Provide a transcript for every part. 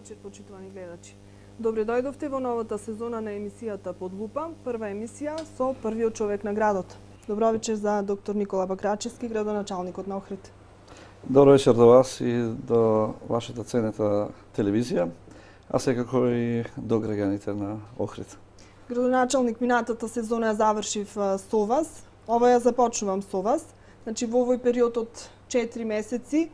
вечер, почитувани гледачи. Добре дојдовте во новата сезона на емисијата Под лупа, прва емисија со првиот човек на градот. Добро вечер за доктор Никола Бакрачевски, градоначалникот на Охрид. Добро вечер до вас и до вашата ценета телевизија, а секако и до граѓаните на Охрид. Градоначалник, минатата сезона ја завршив со вас, ова ја започнувам со вас. Значи во овој период од 4 месеци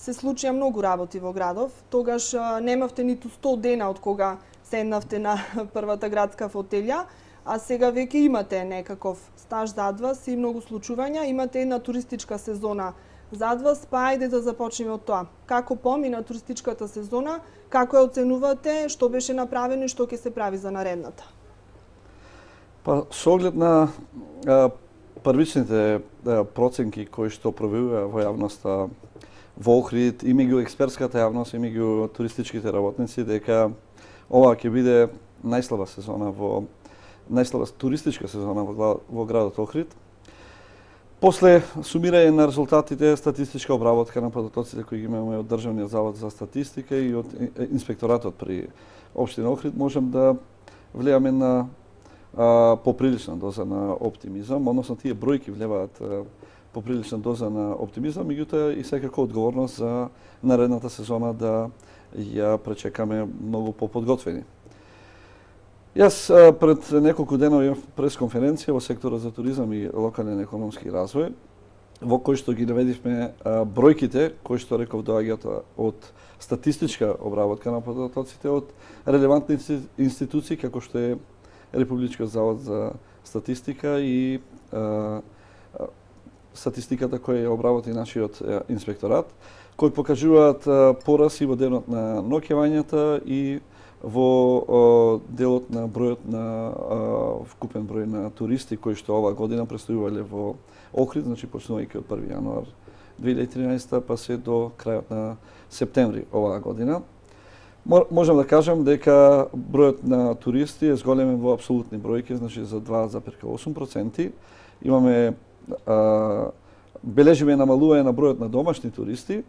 се случија многу работи во градов. Тогаш немавте ниту 100 дена од кога седнавте на првата градска фотелја, а сега веќе имате некаков стаж зад вас и многу случувања. Имате една туристичка сезона зад вас, па ајде да започнеме од тоа. Како помина туристичката сезона, како ја оценувате, што беше направено и што ќе се прави за наредната? Па, со оглед на првичните проценки кои што проявува во јавноста во Охрид и меѓу експертската јавност и меѓу туристичките работници дека ова ќе биде најслаба туристичка сезона во градот Охрид. После сумирање на резултатите, статистичка обработка на податоците кои ги имаме од Државниот завод за статистика и од инспекторатот при општина Охрид, можем да влијаме на поприлична доза на оптимизам, односно тие бројки влеваат поприлична доза на оптимизам, меѓутоа и секако одговорност за наредната сезона да ја пречекаме многу поподготвени. Јас пред неколку денови имав пресконференција во секторот за туризам и локален економски развој, во кој што ги наведивме бројките кои што реков доаѓаат од статистичка обработка на податоците од релевантни институции како што е Републичкиот завод за статистика и статистиката која ја обработи нашиот инспекторат, кои покажуваат порас и во денот на ноќевањата и во делот на бројот на вкупен број на туристи кои што оваа година престојувале во Охрид, значи почнувајќи од 1 јануар 2013 па се до крајот на септември оваа година. Можам да кажам дека бројот на туристи е зголемен во апсолутни бројки, значи за 2,8%. Имаме бележиме намалување на бројот на домашни туристи,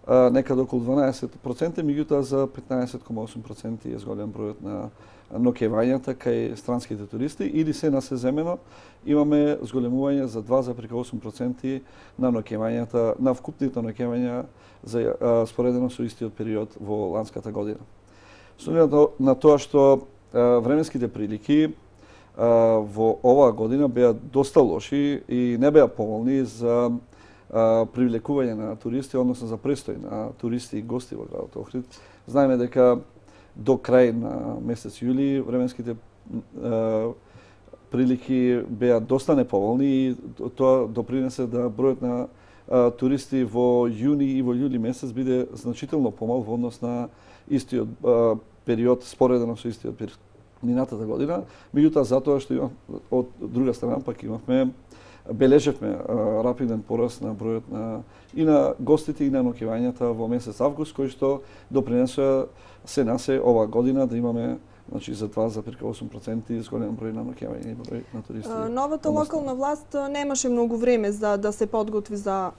некаде околу 12%, меѓутоа за 15,8% е зголем бројот на ноќевањата кај странските туристи, или се на сеземено имаме зголемување за 2,8% на ноќевањата, на вкупните ноќевања за споредено со истиот период во ланската година. Со на тоа што временските прилики во оваа година беа доста лоши и не беа поволни за привлекување на туристи, односно за престој на туристи и гости во градот Охрид. Знаеме дека до крај на месец јули временските прилики беа доста неповолни и тоа допринесе да бројот на туристи во јуни и во јули месец биде значително помал во однос на истиот период, споредено со истиот период минатата година, меѓутоа затоа што од друга страна пак бележевме рапиден пораст на бројот и на гостите и на ноќевањата во месец август, кој што допринесува се оваа година да имаме значи за 2,8% зголем број на ноќевања и број на туристи. Новата локална власт немаше многу време за да се подготви за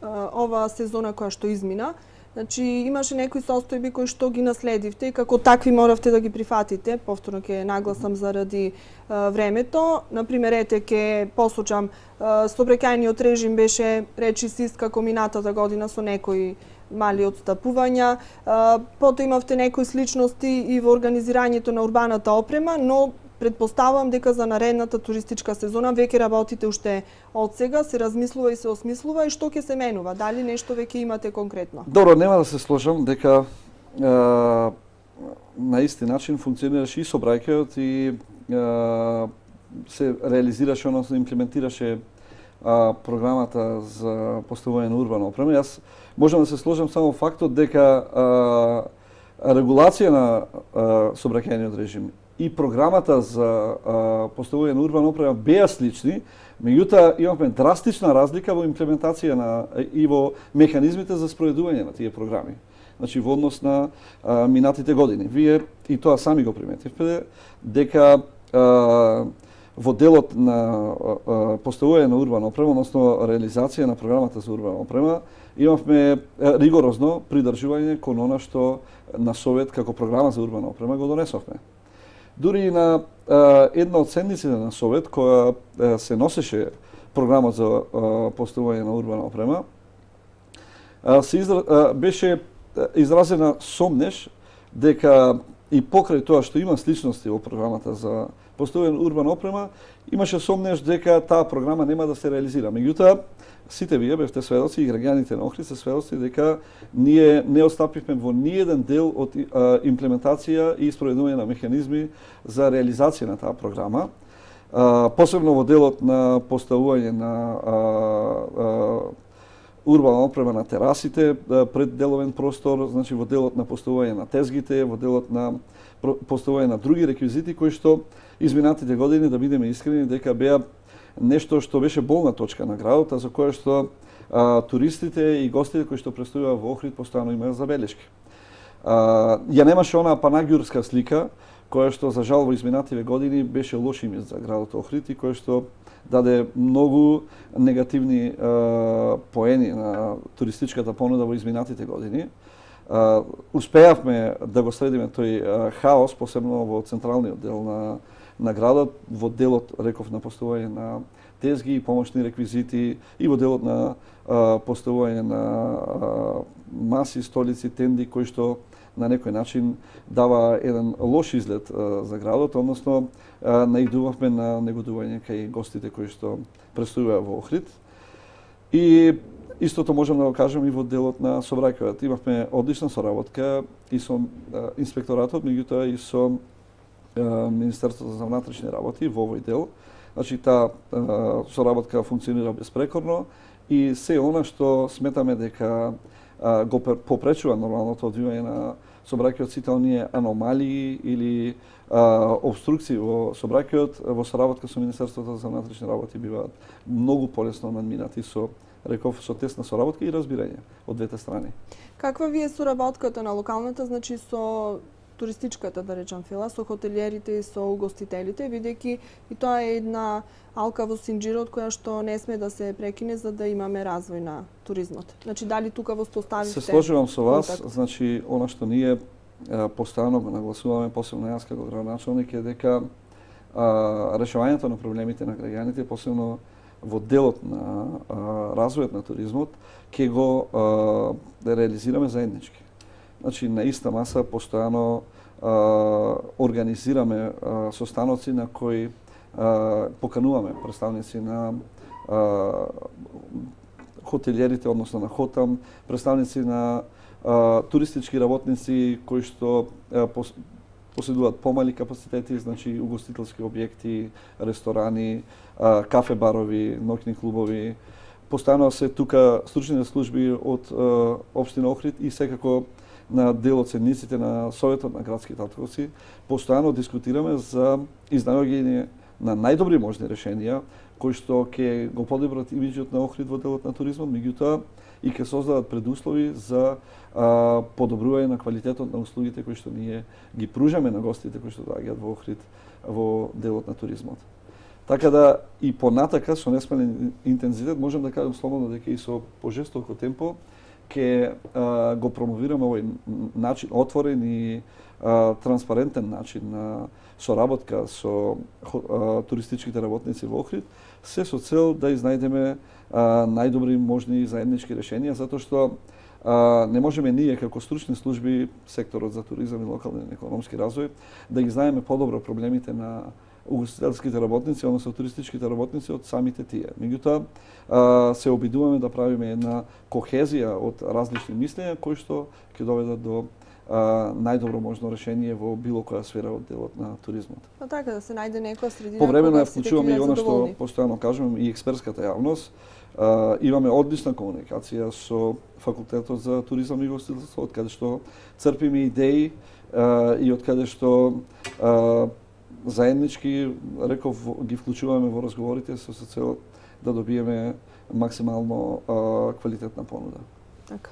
оваа сезона која што измина. Значи имаше некои состојби кои што ги наследивте и како такви моравте да ги прифатите. Повторно ќе нагласам заради времето. Например, ќе посочам сообраќајниот режим беше речист како минатата година со некои мали отстапувања. Потоа имавте некои сличности и во организирањето на урбаната опрема, но предпоставувам дека за наредната туристичка сезона веќе работите уште од сега, се размислува и се осмислува и што ќе се менува? Дали нешто веќе имате конкретно? Добро, нема да се сложам дека на исти начин функционираше и сообраќајот и се реализираше, односно имплементираше програмата за поставување на урбана опрема. Јас можам да се сложам само фактот дека регулација на сообраќајниот режим и програмата за поставување на урбана опрема беа слични, меѓутоа имавме драстична разлика во имплементација и во механизмите за спроведување на тие програми. Значи во однос на минатите години. Вие и тоа сами го приметивте дека во делот на поставување на урбана опрема, односно реализација на програмата за урбана опрема, имавме ригорозно придржување кон она што на Совет како програма за урбана опрема го донесовме. Дури и на една од седниците на Совет, која се носеше програмот за поставување на урбана опрема, беше изразена сомнеш дека и покрај тоа што има сличности во програмата за поставување на урбана опрема, имаше сомнеш дека таа програма нема да се реализира. Меѓутоа, сите вие бевте сведоци и граѓаните на Охрид се сведоци дека ние не отстапивме во ниеден дел од имплементација и спроведување на механизми за реализација на таа програма. Посебно во делот на поставување на урбана опрема на терасите, пред деловен простор, значи во делот на поставување на тезгите, во делот на поставување на други реквизити кои што изминатите години, да бидеме искрени, дека беа нешто што беше болна точка на градот, за кое што туристите и гостите кои што престојуваа во Охрид постојано имаат забелешки. Ја немаше онаа панагюрска слика која што за жал во изминативе години беше лош имидж за градот Охрид и која што даде многу негативни поени на туристичката понуда во изминатите години. Успеавме да го следиме тој хаос, посебно во централниот дел на градот, во делот, реков, на поставување на тезги и помошни реквизити и во делот на поставување на маси, столици, тенди, кои што на некој начин дава еден лош изглед за градот, односно наидувавме на негодување кај гостите кои што престојуваа во Охрид. И истото можам да го кажем и во делот на сообраќајот. Имавме одлична соработка и со инспекторатот, меѓутоа и со Министерството за внатрешни работи во овој дел. Значи, таа соработка функционира безпрекорно и се она што сметаме дека го попречува нормалното одвивање на сообраќајот, сите оние аномалии или обструкции во сообраќајот, во соработка со Министерството за внатрешни работи биваат многу полесно надминати со, реков, со тесна соработка и разбирање од двете страни. Каква ви е соработката на локалната, значи со туристичката, да речам, фила, со хотелиерите и со угостителите, бидејќи и тоа е една алка во синџирот која што не сме да се прекине за да имаме развој на туризмот. Значи, дали тука воспоставивте Се сложувам со вас, контакт? значи, она што ние постојано го нагласуваме, посебно јас како градоначалник, е дека решавањето на проблемите на граѓаните, посебно во делот на развојот на туризмот, ќе го реализираме заеднички. Значи, на иста маса постојано организираме состаноци на кои покануваме представници на хотелиерите, односно на Хотам, представници на туристички работници кои што поседуваат помали капацитети, значи угостителски објекти, ресторани, кафе-барови, ноќни клубови. Постојано се тука стручните служби од општина Охрид и секако на дел од седниците на Советот на градските автобуси, постојано дискутираме за изнаоѓање на најдобри можни решенија кои што ќе го подобрат имиџот на Охрид во делот на туризмот, меѓутоа и ќе создадат предуслови за подобрување на квалитетот на услугите кои што ние ги пружаме на гостите кои што доаѓаат во Охрид во делот на туризмот. Така да и понатака со несмален интензитет можам да кажам слободно дека и со пожестоко темпо ќе го промовираме овој начин, отворен и транспарентен начин на соработка со туристичките работници во Охрид, се со цел да изнајдеме најдобри можни заеднички решенија, затоа што не можеме ние како стручни служби, секторот за туризам и локален економски развој, да ги знаеме подобро проблемите на угостителските работници, односно туристичките работници од самите тие. Меѓутоа, се обидуваме да правиме една кохезија од различни мислења кои што ќе доведат до најдобро можно решение во било која сфера од делот на туризмот. Па така, да се најде некоја средина Повремено кога ја сите вклучуваме ќе и бидат она што задоволни. постојано кажувам и експертската јавност. Имаме одлична комуникација со Факултетот за туризам и гостителство, од каде што црпиме идеи и од каде што заеднички, реков, ги вклучуваме во разговорите со цел да добиеме максимално квалитетна понуда. Така.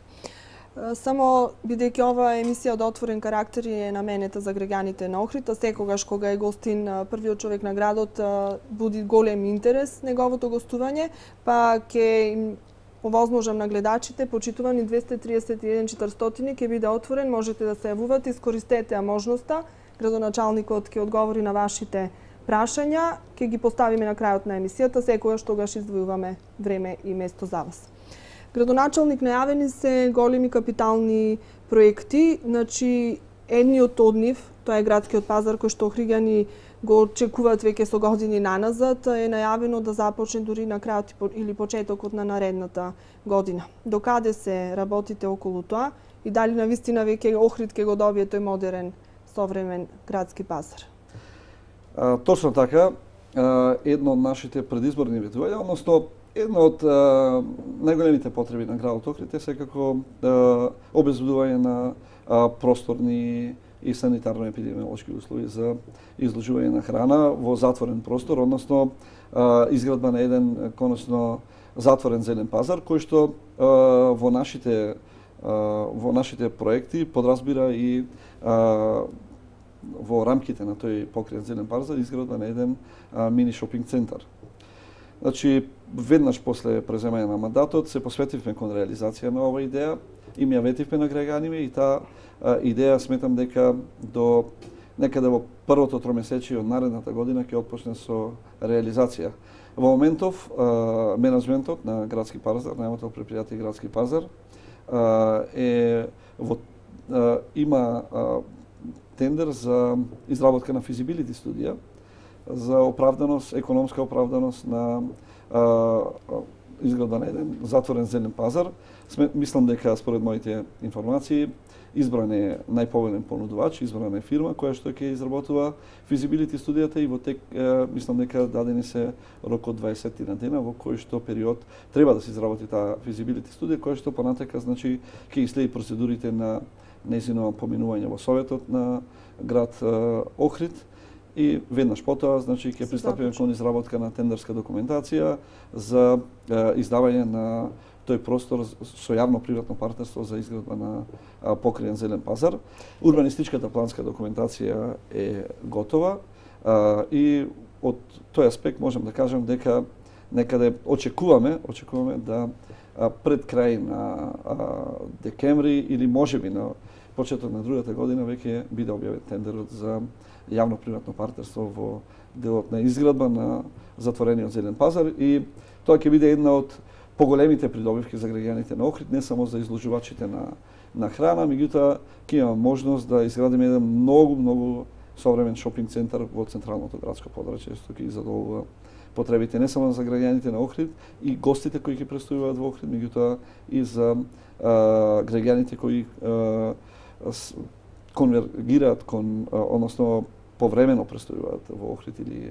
Само бидејќи ова емисија од отворен карактер е наменета за граѓаните на Охрид, секогаш кога е гостин првиот човек на градот буди голем интерес неговото гостување, па ќе им овозможам на гледачите, почитувани 231 400 ќе биде отворен, можете да се јавувате, искористете ја можноста, градоначалникот ќе одговори на вашите прашања, ќе ги поставиме на крајот на емисијата, секогаш тогаш издвојуваме време и место за вас. Градоначалник, најавени се големи капитални проекти, значи едниот од нив, тоа е градскиот пазар кој што охриѓани го очекуваат веќе со години наназад, е најавено да започне дури на крајот или почетокот на наредната година. Докаде се работите околу тоа и дали навистина веќе Охрид ќе го добие тој модерен, современ градски пазар? Точно така, едно од нашите предизборни ветувања, односно една од најголемите потреби на градот Охрид е секако обезбедување на просторни и санитарно-епидемиолошки услови за изложување на храна во затворен простор, односно изградба на еден конечно затворен зелен пазар кој што во нашите проекти подразбира и во рамките на тој покриен зелен пазар изградба на еден мини шопинг центар. Значи, веднаш после преземање на мандатот се посветивме кон реализација на оваа идеја и ми ја ветивме на граѓаните и таа идеја сметам дека до некаде во првото тромесечие од наредната година ќе отпочне со реализација. Во моментов менеджментот на градски пазар, најмото предпријатие градски пазар има тендер за изработка на физибилити студија за оправданост, економска оправданост на изградба на еден затворен зелен пазар. Мислам дека според моите информации избран е најповолен понудувач, избрана е фирма која што ќе изработува физибилити студијата и во тек мислам дека дадени се рок од 20 дена во кој што период треба да се изработи таа физибилити студија која што понатека значи ќе ги следи процедурите на нејзино поминување во советот на град Охрид. И веднаш потоа, значи, ќе пристапиме кон изработка на тендерска документација за издавање на тој простор со јавно-приватно партнерство за изградба на покриен зелен пазар. Урбанистичката планска документација е готова и од тој аспект можам да кажам дека некаде очекуваме да пред крај на декември или можеби на почеток на другата година веќе биде објавен тендерот за јавно-приватно партнерство во делот на изградба на затворениот зелен пазар и тоа ќе биде една од поголемите придобивки за граѓаните на Охрид, не само за изложувачите на храна, меѓутоа ќе имаме можност да изградиме еден многу современ шопинг центар во централното градско подрачје, што ќе задоволува потребите не само за граѓаните на Охрид и гостите кои ќе престојуваат во Охрид, меѓутоа и за граѓаните кои конвергираат односно повремено престојуваат во Охрид или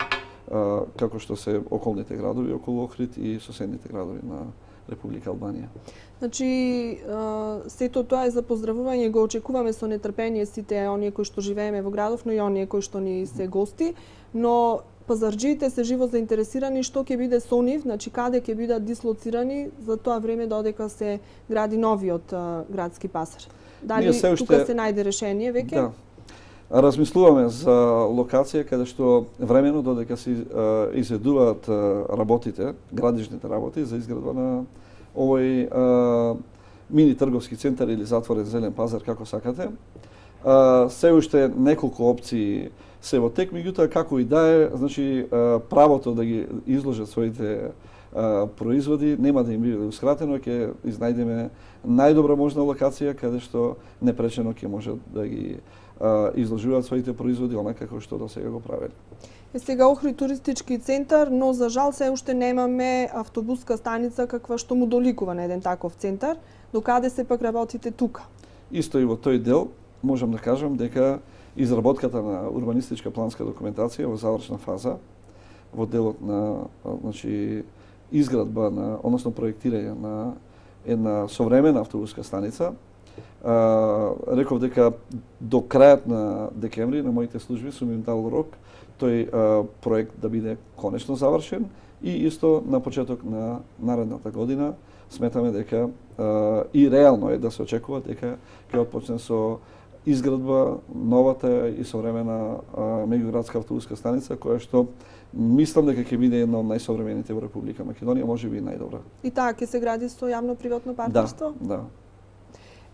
како што се околните градови околу Охрид и соседните градови на Република Албанија. Значи, сето тоа е за поздравување, го очекуваме со нетрпение сите оние кои што живееме во градов, но и оние кои што ни се гости, но пазарџиите се живо заинтересирани што ќе биде со нив, значи каде ќе бидат дислоцирани за тоа време додека се гради новиот градски пазар. Дали тука се најде решение веќе? Да. Размислуваме за локација каде што времено додека се изведуваат работите, градижните работи за изградба на овој мини трговски центар или затворен зелен пазар како сакате. Се уште неколку опции се во тек, меѓутоа како и да е, значи правото да ги изложат своите производи нема да им бидеускратено, ќе изнајдеме најдобра можна локација каде што непречено ќе можат да ги изложуваат своите производи онака како што до сега го правеле. Сега Охрид туристички центар, но за жал се уште немаме автобуска станица каква што му доликува на еден таков центар. Докаде се пак работите тука? Исто и во тој дел можам да кажам дека изработката на урбанистичка планска документација во завршна фаза во делот на значи изградба на односно проектирање на една современа автобуска станица. Реков дека до крајот на декември на моите служби сум им дал рок тој проект да биде конечно завршен и исто на почеток на наредната година сметаме дека и реално е да се очекува дека ќе отпочне со изградба новата и современа меѓуградска автобуска станица, која што мислам дека ќе биде една од најсовремените во Република Македонија, можеби и најдобра. И таа ќе се гради со јавно-приватно партнерство? Да.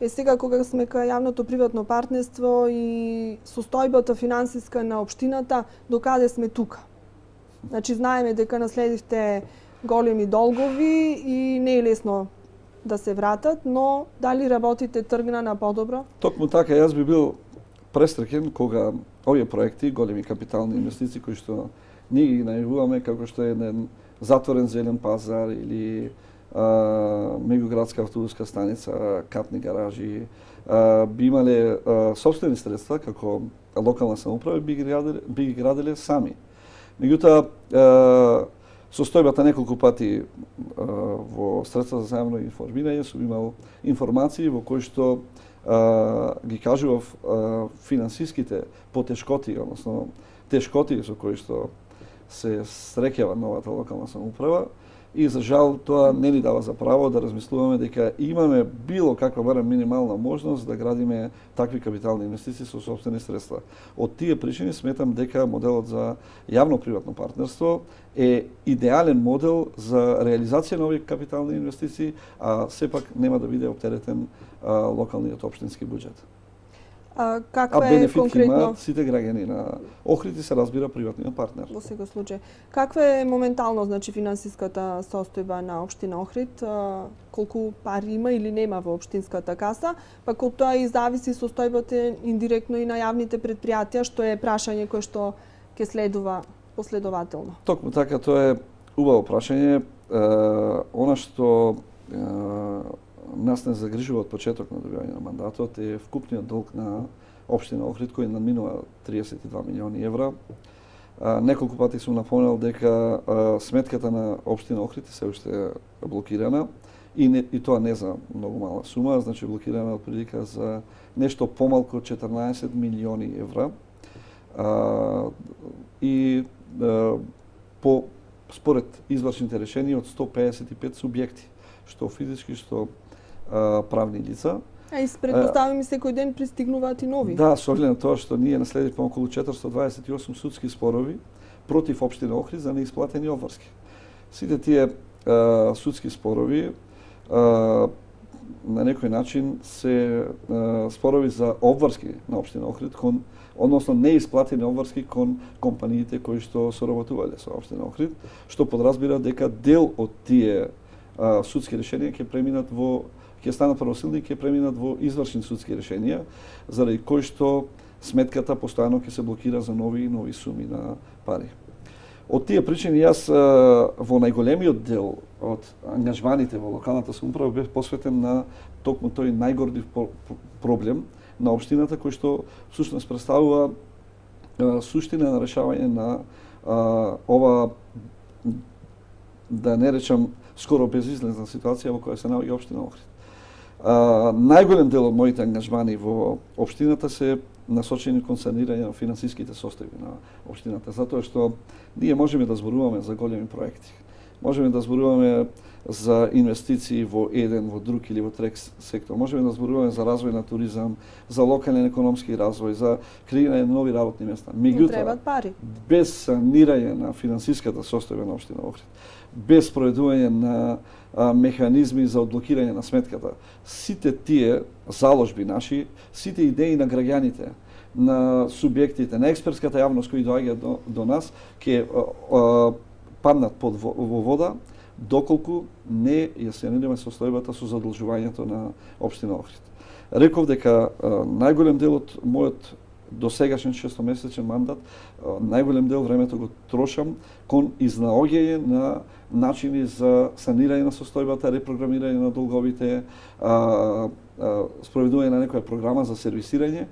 Сега кога сме кај јавното приватно партнерство и состојбата финансиска на општината, до каде сме тука? Значи знаеме дека наследивте големи долгови и не е лесно да се вратат, но дали работите тргна на подобро? Токму така, јас би бил пресреќен кога овие проекти, големи капитални инвестиции кои што ние ги најавуваме како што е еден затворен зелен пазар или меѓуградска автобуска станица, катни гаражи, би имале собствени средства како локална самоуправа би ги граделе сами. Меѓутоа, состојбата неколку пати во средства за заемно информирање сум имал информации во кои што ги кажував финансиските потешкоти, односно тешкоти со кои што се среќава новата локална самоуправа, и за жал тоа не ни дава за право да размислуваме дека имаме било каква барем минимална можност да градиме такви капитални инвестиции со сопствени средства. Од тие причини сметам дека моделот за јавно-приватно партнерство е идеален модел за реализација на овие капитални инвестиции, а сепак нема да биде оптеретен локалниот општински буџет. Каква е конкретно имаат сите граѓани на Охрид и се разбира приватниот партнер. во секој случај? Каква е моментално значи финансиската состојба на општина Охрид? Колку пари има или нема во општинската каса? Пак од тоа и зависи состојбата индиректно и на јавните предпријатија, што е прашање кое што ќе следува последователно. Токму така, тоа е убаво прашање. Она што нас не загрижува од почеток на добивање на мандатот е вкупниот долг на општина Охрид, кој надминува 32 милиони евра. Неколку пати сум напомнал дека сметката на општина Охрид се уште блокирана и тоа не за многу мала сума, значи блокирана од прилика за нешто помалку од 14 милиони евра. По според извршните решенија од 155 субјекти, што физички, што правни лица. И предпоставам и секој ден пристигнуваат и нови. Да, со оглед на тоа што ние наследивме околу 428 судски спорови против општина Охрид за неисплатени обврски. Сите тие судски спорови на некој начин се спорови за обврски на општина Охрид, односно неисплатени обврски кон компаниите кои што соработувале со општина Охрид, што подразбира дека дел од тие судски решенија ќе станат правосилни и ќе преминат во извршни судски решенија, заради кои што сметката постојано ќе се блокира за нови и нови суми на пари. Од тие причини јас во најголемиот дел од ангажманите во локалната самоуправа бев посветен на токму тој најгордив проблем на општината кој што всушност представува суштина на решавање на ова, да не речам, скоро безизлезна ситуација во која се наоѓа општина Охрид. Најголем дел од моите ангажмани во општината се насочени кон санирање на финансиските состојби на општината, затоа што ние можеме да зборуваме за големи проекти. Можеме да зборуваме за инвестиции во еден, во друг или во трет сектор. Можеме да зборуваме за развој на туризам, за локален економски развој, за креирање на нови работни места. Меѓутоа, без санирање на финансиската состојба на општина Охрид, без проведување на механизми за одблокирање на сметката, сите тие заложби наши, сите идеи на граѓаните, на субјектите, на експертската јавност кои доаѓаат до нас, ќе паднат во вода, доколку не ја санираме состојбата со задолжувањето на општина Охрид. Реков дека најголем дел од мојот досегашен 6-месечен мандат, најголем дел времето го трошам кон изнаоѓање на начини за санирање на состојбата, репрограмирање на долговите, спроведување на некоја програма за сервисирање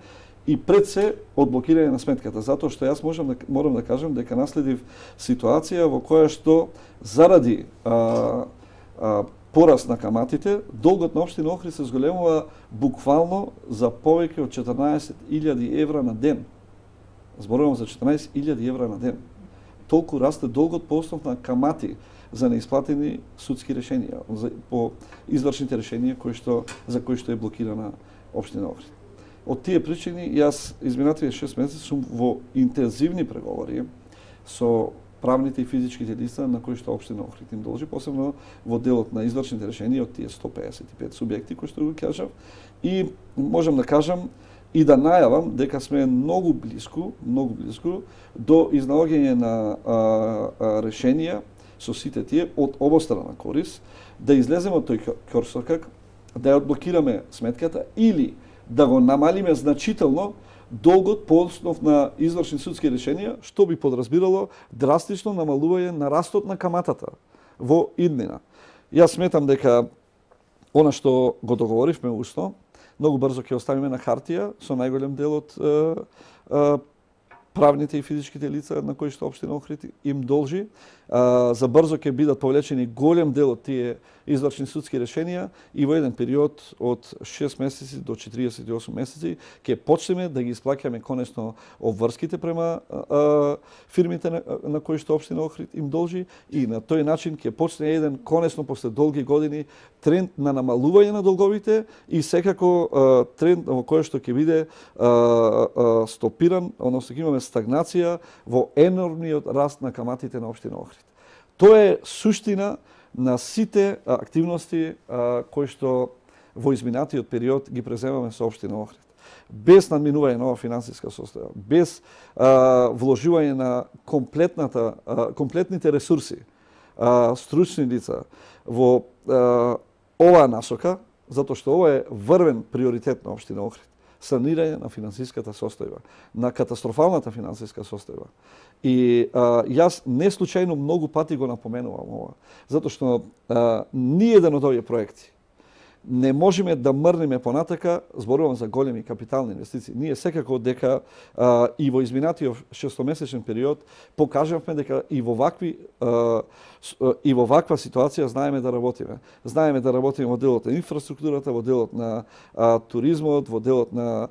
и пред се одблокирање на сметката, затоа што јас морам да кажам дека наследив ситуација во која што заради пораст на каматите, долгот на општина Охрид се зголемува буквално за повеќе од 14.000 евра на ден. Зборувам за 14.000 евра на ден. толку расте долгот по основ на камати за неисплатени судски решенија, по извршните решенија за кои што е блокирана општина Охрид. Од тие причини, јас изминатите 6 месеци сум во интензивни преговори со правните и физичките лица на кои што општина Охрид им должи, посебно во делот на извршните решенија од тие 155 субјекти кои што го кажав, и можам да кажам и да најавам дека сме многу близко до изнаоѓање на решенија со сите тие од обострана корис, да излеземе од тој ќорсокак, да ја одблокираме сметката или да го намалиме значително долгот по основ на извршни судски решенија, што би подразбирало драстично намалување на растот на каматата во иднина. Јас сметам дека она што го договоривме усно, многу брзо ќе оставиме на хартија со најголем дел од правните и физичките лица на кои што општина Охрид им должи. За брзо ќе бидат повлечени голем дел од тие извршни судски решенија и во еден период од 6 месеци до 48 месеци ќе почнеме да ги исплаќаме конечно обврските према фирмите на кои што општина Охрид им должи, и на тој начин ќе почне еден конечно после долги години тренд на намалување на долговите и секако тренд во кој што ќе биде стопиран, односно ќе имаме стагнација во енормниот раст на каматите на општина Охрид. Тоа е суштина на сите активности кои што во изминатиот период ги преземаме со општина Охрид. Без надминување на ова финансиска состојба, без вложување на комплетните ресурси, стручни лица во оваа насока, затоа што ова е врвен приоритет на општина Охрид. Санирање на финансиската состојба, на катастрофалната финансиска состојба. И јас не случајно многу пати го напоменувам ова, затоа што ни еден од овие проекти не можеме да мрнеме понатака, зборувам за големи капитални инвестиции. Ние секако дека и во изминатиот 6-месечен период покажавме дека и во ваква ситуација знаеме да работиме. Знаеме да работиме во делот на инфраструктурата, во делот на туризмот, во делот на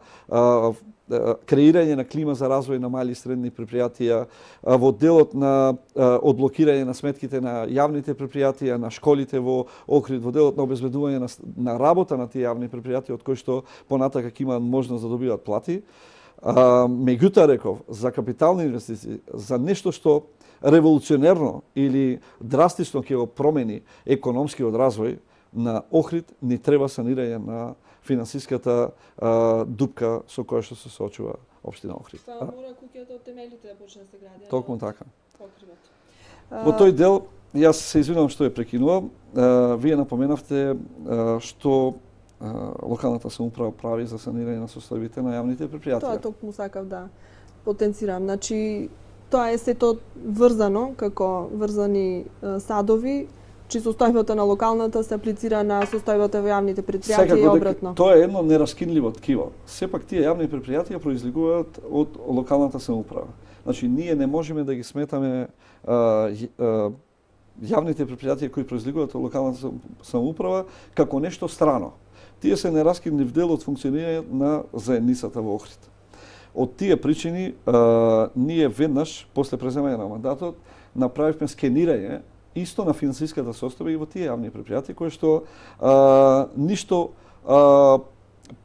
креирање на клима за развој на мали и средни предпријатија, во делот на одблокирање на сметките на јавните предпријатија, на школите во Охрид, во делот на обезбедување на работа на тие јавни предпријатија од кои што понатака ќе имаат можност да добиваат плати. Меѓутоа реков, за капитални инвестиции, за нешто што револуционерно или драстично ќе го промени економскиот развој на Охрид, ни треба санирање на финансиската дупка со која што се соочува општина Охрид. Тоа мора куќата од темелите да почне да се гради. Токму така. Покривот. Во тој дел, јас се извинувам што ја прекинувам, вие напоменавте што локалната самоуправа прави за санирање на состојбите на јавните предпријатија. Тоа токму сакав да потенцирам. Значи, тоа е сето врзано, како врзани садови, чи состојбата на локалната се аплицира на состојбата во јавните предпријатија и обратно. Тоа е едно нераскинливо ткиво. Сепак тие јавни предпријатија произлегуваат од локалната самоуправа. Значи, ние не можеме да ги сметаме јавните предпријатија кои произлегуваат од локалната самоуправа како нешто страно. Тие се нераскинлив дел од функционирање на заедницата во Охрид. Од тие причини, ние веднаш, после преземање на мандатот, направивме скенирање исто на финансиската состојба и во тие јавни предпријатија, кои што ништо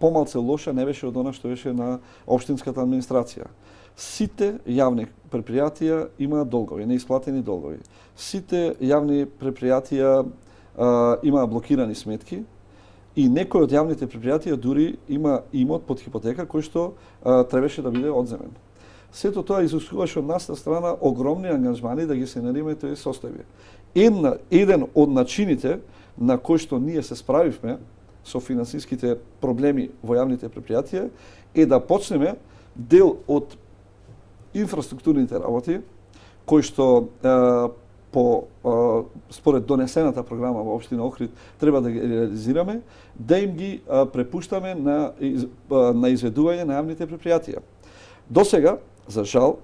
помалце лоша не беше од она што беше на општинската администрација. Сите јавни предпријатија имаат долгови, неисплатени долгови. Сите јавни предпријатија имаат блокирани сметки и некој од јавните предпријатија дури има имот под хипотека кој што требаше да биде одземен. Сето тоа изискуваше од нашата страна огромни ангажмани да ги санираме тие состојби. Еден од начините на кои што ние се справивме со финансиските проблеми во јавните предпријатија е да почнеме дел од инфраструктурните работи, кои што според донесената програма во општина Охрид треба да ги реализираме, да им ги препуштаме на изведување на јавните предпријатија. До сега, за жал,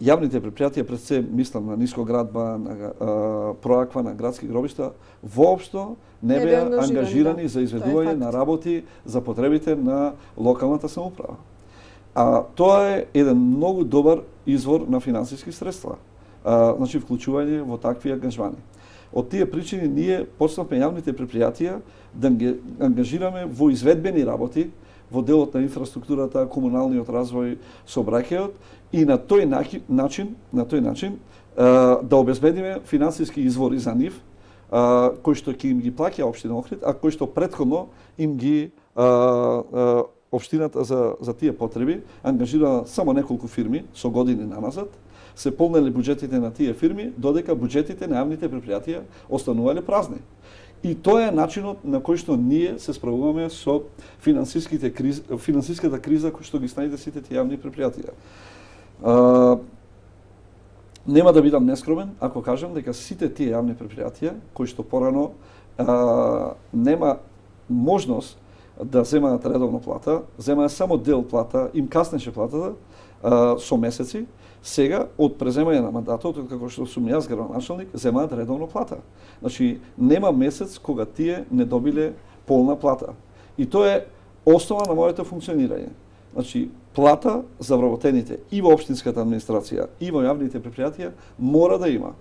јавните предпријатија, пред се мислам на нискоградба, на проаква, на градски гробишта, воопшто не беа ангажирани за изведување на работи за потребите на локалната самоуправа. А тоа е еден многу добар извор на финансиски средства. значи вклучување во такви ангажмани. Од тие причини ние почнавме јавните предпријатија да ги ангажираме во изведбени работи, во делот на инфраструктурата, комуналниот развој, сообраќајот и на тој начин да обезбедиме финансиски извори за нив, кои што ќе им ги плаќа општина Охрид, а кои што претходно им ги општината за тие потреби ангажира само неколку фирми со години наназад, се полнели буџетите на тие фирми, додека буџетите на јавните предпријатија останувале празни. И тоа е начинот на кој што ние се справуваме со финансиската криза кој што ги снајде сите тие јавни предпријатија. Нема да бидам нескромен ако кажам дека сите тие јавни предпријатија кои што порано нема можност да земаат редовно плата, земаа само дел плата, им каснеше платата со месеци, сега од преземање на мандатот, од како што сум јас градоначалник, земаат редовно плата. Значи нема месец кога тие не добиле полна плата. И тоа е основа на моето функционирање. Значи плата за вработените и во општинската администрација и во јавните предпријатија мора да има.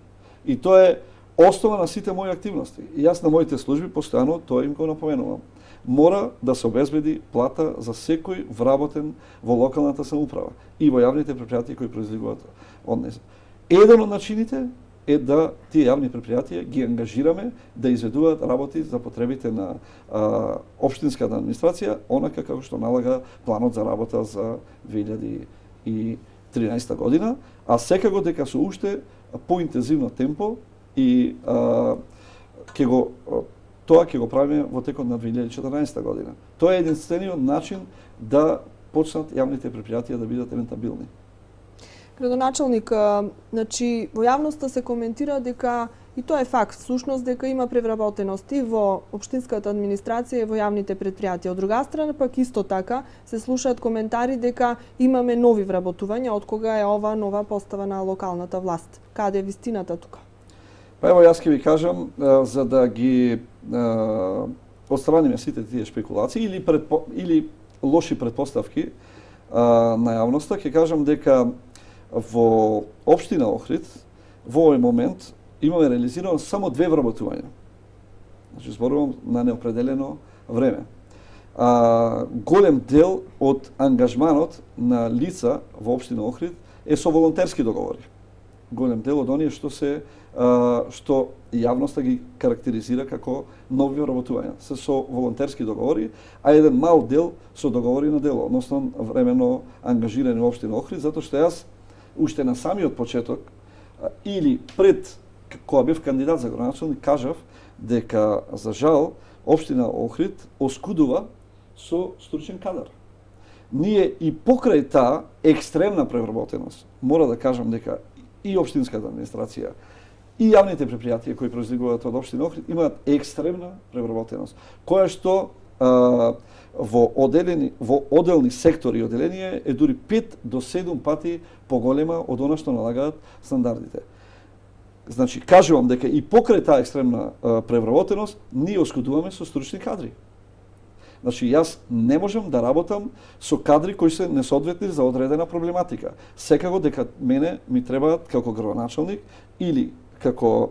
И тоа е основа на сите мои активности. И јас на моите служби постојано тоа им го напоменувам. Мора да се обезбеди плата за секој вработен во локалната самоуправа и во јавните предпријатија кои произлегуваат од неа. Еден од начините е да тие јавни предпријатија ги ангажираме да изведуваат работи за потребите на општинската администрација, онака како што налага планот за работа за 2013 година, а секако дека со уште поинтензивно темпо и тоа ќе го правиме во текот на 2014 година. Тоа е единствениот начин да почнат јавните предпријатија да бидат рентабилни. Градоначалник, значи во јавноста се коментира дека и тоа е факт, всушност дека има превработеност и во општинската администрација и во јавните предпријатија. Од друга страна пак исто така се слушаат коментари дека имаме нови вработувања од кога е ова нова постава на локалната власт. Каде е вистината тука? Па ево јас ќе ви кажам, за да ги отстраниме сите тие спекулации или лоши претпоставки на јавноста, ќе кажам дека во општина Охрид во овој момент имаме реализирано само 2 вработувања. Значи зборувам на неопределено време. Голем дел од ангажманот на лица во општина Охрид е со волонтерски договори. Голем дел од оние што јавноста ги карактеризира како нови вработувања се со волонтерски договори, а еден мал дел со договори на дело, односно временно ангажирани во општина Охрид, затоа што јас уште на самиот почеток или пред кога бев кандидат за градоначалник кажав дека за жал општина Охрид оскудува со стручен кадар. Ние и покрај таа екстремна превработеност, мора да кажам дека и општинската администрација и јавните предпријатија кои произлегуваат од општина Охрид имаат екстремна превработеност, која што во одделни сектори и одделенија е дури 5 до 7 пати поголема од она што налагаат стандардите. Значи, кажувам дека и покрај таа екстремна превработеност, ние оскудуваме со стручни кадри. Значи, јас не можам да работам со кадри кои се несоодветни за одредена проблематика. Секако дека мене ми требаат како градоначалник или како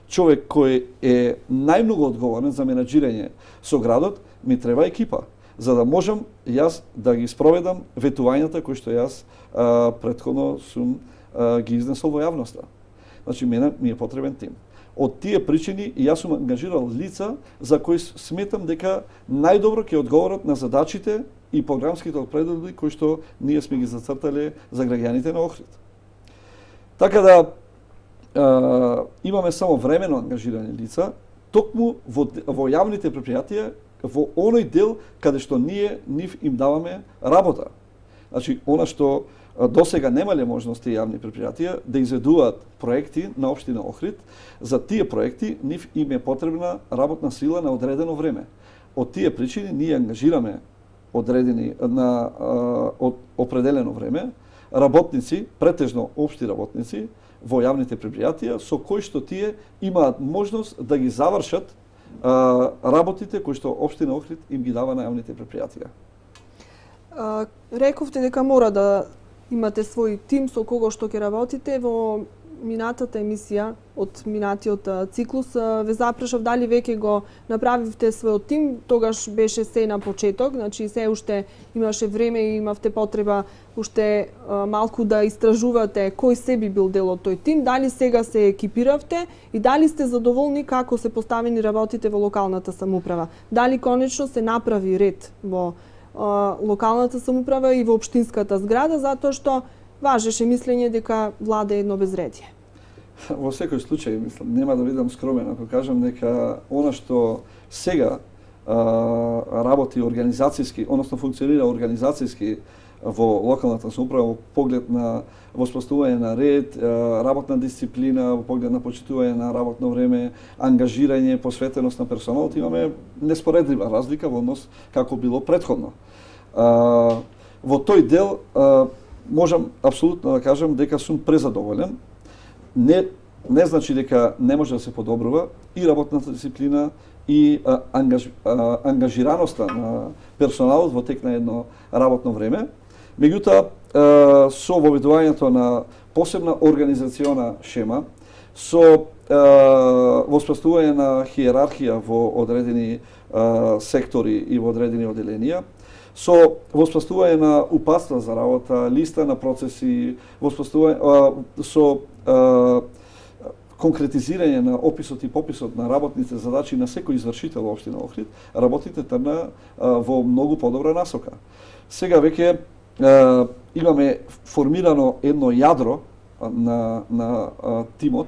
човек кој е најмногу одговорен за менаџирање со градот, ми треба екипа, за да можам јас да ги спроведам ветувањата кои што јас претходно сум ги изнесол во јавноста. Значи, мене ми е потребен тим. Од тие причини јас сум ангажирал лица за кои сметам дека најдобро ќе одговорат на задачите и програмските определи кои што ние сме ги зацртале за граѓаните на Охрид. Така да имаме само времено ангажирани лица, токму во јавните предпријатија, во оној дел каде што ние нив им даваме работа. Значи, она што досега немале можности јавни предпријатија да изведуваат проекти на општина Охрид, за тие проекти нив им е потребна работна сила на одредено време. Од тие причини ние ангажираме определено време работници, претежно општи работници во јавните предпријатија со кои што тие имаат можност да ги завршат работите кои што општина Охрид им ги дава на јавните предпријатија. Рековте дека мора да имате свој тим со кого што ќе работите. Во минатата емисија, од минатиот циклус, ве запрашав дали веќе го направивте својот тим, тогаш беше се на почеток, значи се уште имаше време и имавте потреба уште малку да истражувате кој се би бил дел од тој тим, дали сега се екипиравте и дали сте задоволни како се поставени работите во локалната самоуправа? Дали конечно се направи ред во локалната самоуправа и во општинската зграда, затоа што важеше мислење дека влада едно безредие? Во секој случај, мислам, нема да бидам скромен ако кажам дека она што сега работи организацијски, односно функционира организацијски во локалната самоуправа во поглед на воспоставување на ред, работна дисциплина, во поглед на почитување на работно време, ангажирање, посветеност на персоналот, имаме неспоредлива разлика во однос како било претходно. Во тој дел можам апсолутно да кажам дека сум презадоволен. Не значи дека не може да се подобрува и работната дисциплина и ангажираноста на персоналот во тек на едно работно време. Меѓутоа, со воведувањето на посебна организациона шема, со воспоставување на хиерархија во одредени сектори и во одредени оделенија, со воспоставување на упатства за работа, листа на процеси, со конкретизирање на описот и пописот на работните задачи на секој извршител во општина Охрид, работите тргна во многу подобра насока. Сега веќе имаме формирано едно јадро на тимот,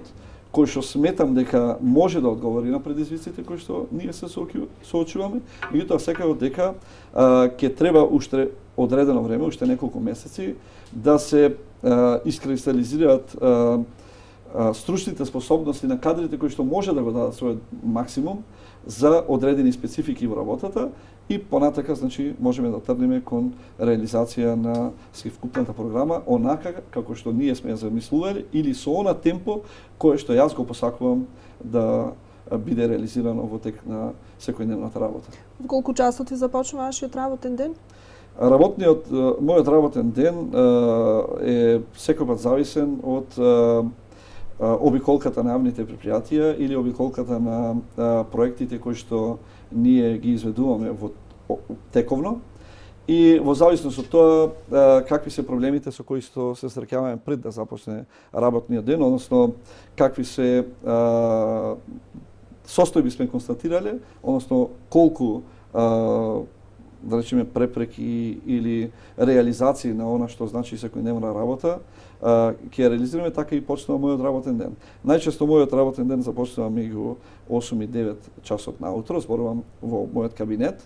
кој што сметам дека може да одговори на предизвиците кои што ние се соочуваме, меѓутоа секако дека ќе треба уште одредено време, уште неколку месеци, да се искристализираат стручните способности на кадрите кои што може да го дадат својот максимум за одредени специфики во работата и понатака, значи, можеме да тргнеме кон реализација на севкупната програма онака како што ние сме ја замислували или со она темпо кое што јас го посакувам да биде реализирано во тек на секојдневната работа. Во колку часот ви започнува вашиот работен ден? Мојот работен ден е секојпат зависен од обиколката на јавните предпријатија или обиколката на проектите кои што ние ги изведуваме во тековно и во зависност од тоа какви се проблемите со кои што се среќаваме пред да започне работниот ден, односно какви се состојби сме констатирале, односно колку да речеме препреки или реализации на она што значи секојдневна работа, ќе реализираме, така и почнува мојот работен ден. Најчесто мојот работен ден започнува меѓу 8 и 9 часот наутро, зборувам во мојот кабинет,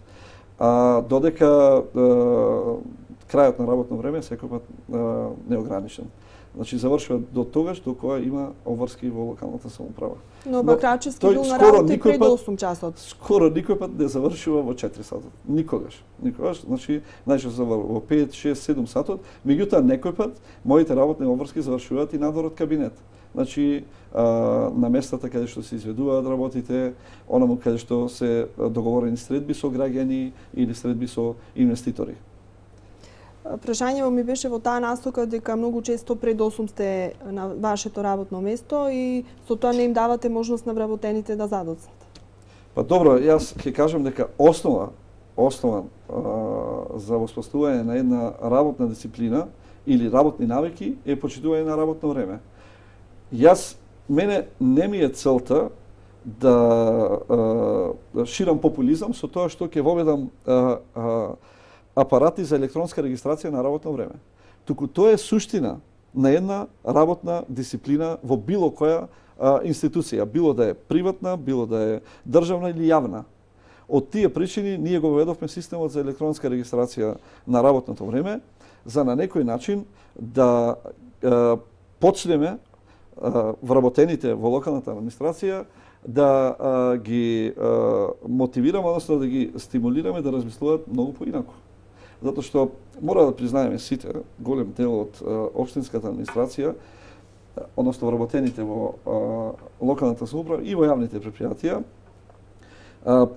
додека крајот на работно време секојпат неограничен. Значи завршува до тогаш до кога има обврски во локалната самоуправа. Но Бакрачевски бил на работа пред 8 часот. Скоро никој пат не завршува во 4 сатот. Никогаш. Значи најчесто во 5, 6, 7 сатот, меѓутоа некој пат моите работни обврски завршуваат и надвор од кабинет. Значи на местата каде што се изведуваат работите, онаму каде што се договорени средби со граѓани или средби со инвеститори. Прашањето ми беше во таа насока дека многу често пред 8 сте на вашето работно место и со тоа не им давате можност на вработените да задоцнат. Па добро, јас ќе кажам дека основа за воспоставување на една работна дисциплина или работни навики е почитување на работно време. Мене не ми е целта да ширам популизам со тоа што ќе воведам апарати за електронска регистрација на работно време. Туку тоа е суштина на една работна дисциплина во било која институција, било да е приватна, било да е државна или јавна. Од тие причини ние го воведовме системот за електронска регистрација на работното време за на некој начин да почнеме вработените во локалната администрација да ги мотивираме, односно да ги стимулираме да размислуваат многу поинаку. Затоа што мора да признаеме сите, голем дел од општинската администрација, односно вработените во локалната самоуправа и во јавните предпријатија,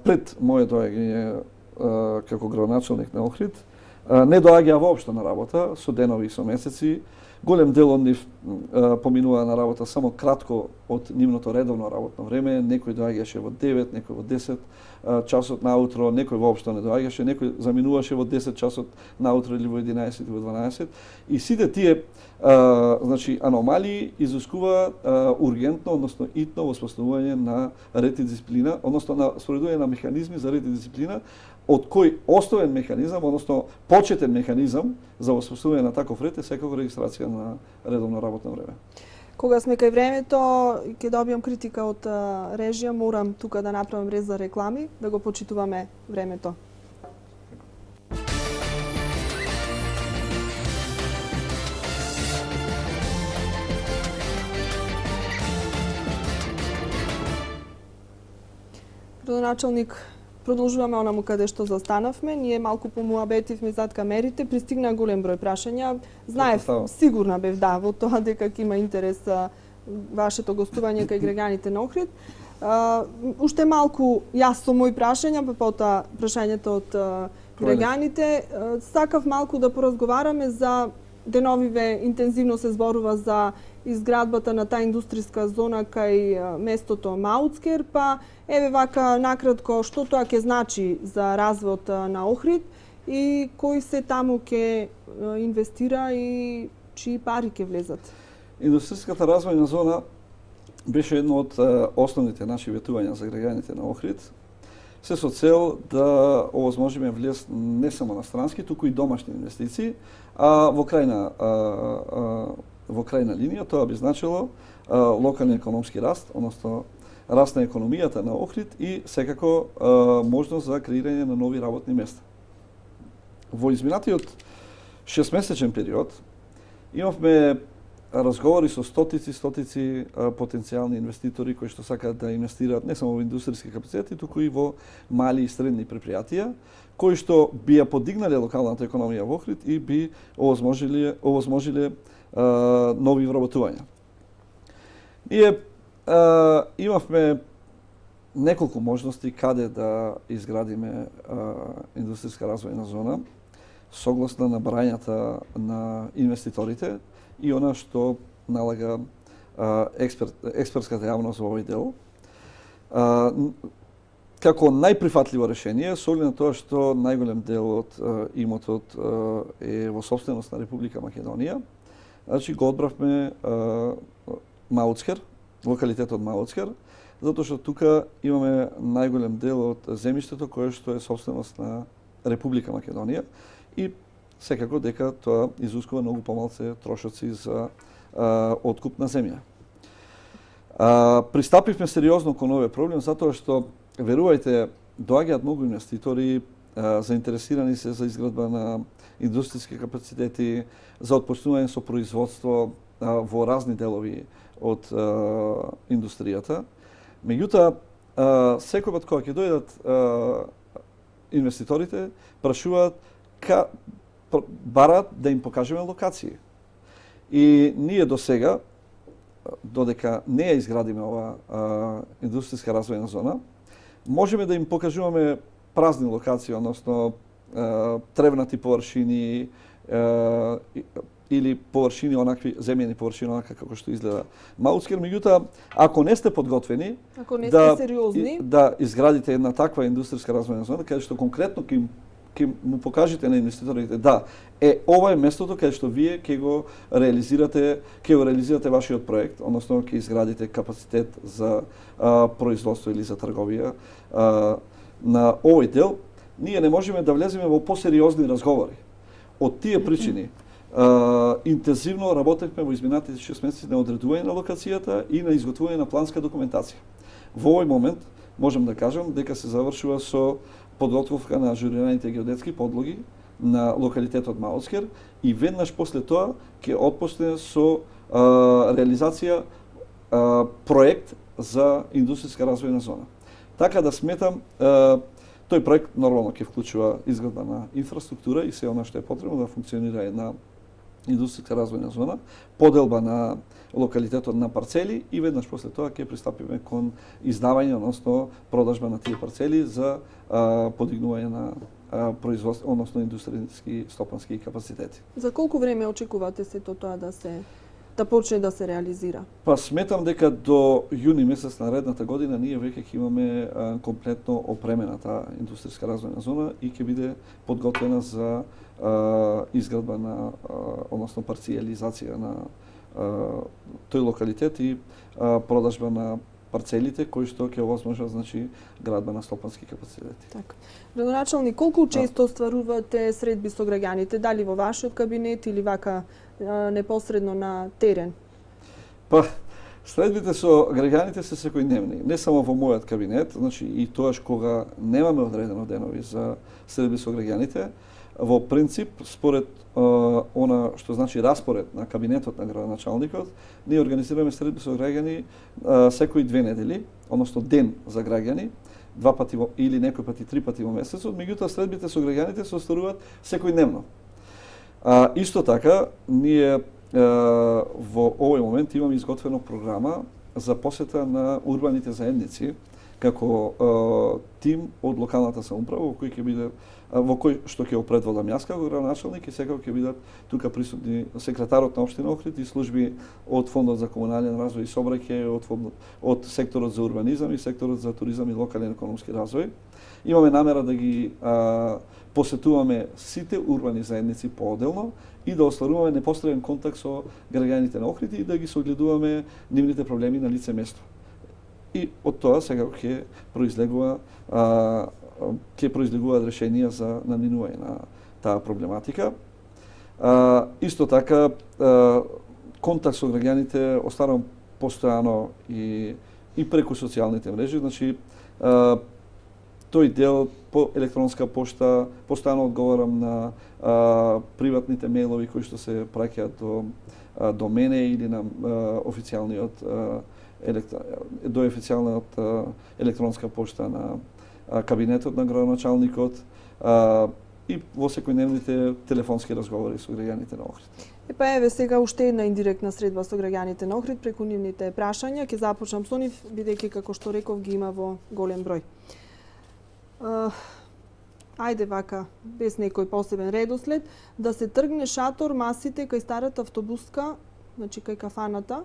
пред моје доаѓање како градоначалник на Охрид, не доаѓаа воопшто на работа, со денови и со месеци, Голем дел од нив поминува на работа само кратко од нивното редовно работно време, некој доаѓаше во 9, некој во 10 часот наутро, некој воопшто не доаѓаше, некој заминуваше во 10 часот наутро или во 11 или во 12. И сите тие значи аномалии изискуваат ургентно, односно итно воспоставување на ред и дисциплина, односно на спроведување на механизми за ред и дисциплина, од кој основен механизам, односно почетен механизам за воспоставување на таков ред е секако регистрација на редовно работно време. Кога сме кај времето, ќе добијам критика од режија, морам тука да направам рез за реклами, да го почитуваме времето. Градоначалник, продолжуваме онаму каде што застанавме. Ние малку помуабетивме зад камерите, пристигна голем број прашања. Знаев, сигурна бев во тоа дека ќе има интерес вашето гостување кај граѓаните на Охрид. Уште малку јас со мои прашања, па потоа прашањето од граѓаните. Сакав малку да поразговараме за деновиве интензивно се зборува за изградбата на таа индустријска зона кај местото Мауцкер, па еве вака накратко што тоа ќе значи за развојот на Охрид и кои се таму ќе инвестира и чии пари ќе влезат. Индустријската развојна зона беше едно од основните наши ветувања за граѓаните на Охрид, се со цел да овозможиме влез не само на странски, туку и домашни инвестиции, а во крајна линија тоа би значило локален економски раст, односно раст на економијата на Охрид и секако можност за креирање на нови работни места. Во изминатиот 6-месечен период имавме разговори со стотици потенцијални инвеститори кои што сакаат да инвестираат не само во индустријски капацитети, туку и во мали и средни предпријатија, кои што би ја подигнале локалната економија во Охрид и би овозможиле нови вработувања. Ние имавме неколку можности каде да изградиме индустријска развојна зона, согласно на барањата на инвеститорите и она што налага експертската јавност во овој дел. Како најприфатливо решение, со оглед на тоа што најголем дел од имотот е во собственост на Република Македонија, значи го одбравме Мауцкер, локалитетот Мауцкер, затоа што тука имаме најголем дел од земјиштето кое што е собственост на Република Македонија и секако дека тоа изискува многу помалце трошоци за откуп на земја. Пристапивме сериозно кон овој проблем затоа што, верувајте, доаѓаат многу инвеститори, заинтересирани се за изградба на индустријски капацитети, за отпочнување со производство во разни делови од индустријата. Меѓутоа, секој пат кога ќе дојдат инвеститорите, прашуваат бараат да им покажеме локации. И ние до сега, додека не ја изградиме ова индустријска развојна зона, можеме да им покажуваме празни локации, односно тревнати површини или површини онакви земјени површини онака како што изгледа Мауцкер, меѓутоа ако не сте подготвени, ако не сте сериозни, да изградите една таква индустријска развојна зона, каде што конкретно ќе му покажете на инвеститорите да ова е местото каде што вие ќе го реализирате вашиот проект, односно ќе изградите капацитет за производство или за трговија на овој дел, ние не можеме да влеземе во посериозни разговори. Од тие причини интензивно работевме во изминатите 6 месеци на одредување на локацијата и на изготвување на планска документација. Во овој момент можам да кажам дека се завршува со подготовка на ажурираните геодетски подлоги на локалитетот Мауцкер и веднаш после тоа ќе отпочне со реализација проект за индустријска развојна зона. Така да сметам, тој проект нормално ќе вклучува изградба на инфраструктура и се она што е потребно да функционира една индустријска развојна зона, поделба на локалитетот на парцели и веднаш после тоа ќе пристапиме кон издавање, односно продажба на тие парцели за подигнување на производство, односно индустријски стопански капацитети. За колку време очекувате сето тоа да почне да се реализира? Па сметам дека до јуни месец наредната година ние веќе ќе имаме комплетно опремена таа индустријска развојна зона и ќе биде подготвена за изградба на односно парцијализација на тој локалитет и продажба на парцелите кои што ќе овозможат значи градба на стопански капацитети. Така. Градоначалник, колку често остварувате средби со граѓаните, дали во вашиот кабинет или вака непосредно на терен? Па, средбите со граѓаните се секојдневни, не само во мојот кабинет, значи и тоаш кога немаме одредено денови за средби со граѓаните, во принцип, според она што значи распоред на кабинетот на градоначалникот, ние организираме средби со граѓани секои 2 недели, односно ден за граѓани, 2 пати или некој пати 3 пати во месецот, меѓутоа средбите со граѓаните се остваруваат секојдневно. Исто така, ние во овој момент имаме изготвена програма за посета на урбаните заедници како тим од локалната самоуправа во кој што ќе опредводам јас како градоначалник и секако ќе бидат тука присутни секретарот на општина Охрид и служби од Фондот за комунален развој и сообраќај, од секторот за урбанизам и секторот за туризам и локален економски развој. Имаме намера да ги посетуваме сите урбани заедници поотделно и да остваруваме непосреден контакт со граѓаните на Охрид и да ги согледуваме нивните проблеми на лице место. И од тоа секако ќе произлегуваат решенија за наминување на таа проблематика. Исто така, контакт со граѓаните оставам постојано и преку социјалните мрежи, значи тој дел по електронска пошта, постојано одговарам на приватните мејлови кои што се праќаат до мене или на официјалниот електронска пошта на кабинетот на градоначалникот и во секојдневните телефонски разговори со граѓаните на Охрид. Па еве сега уште една индиректна средба со граѓаните на Охрид преку нивните прашања. Ќе започнам со нив, бидејќи како што реков ги има во голем број. Ајде вака, без некој посебен редослед, да се тргне шатор масите кај старата автобуска, значи кај кафаната,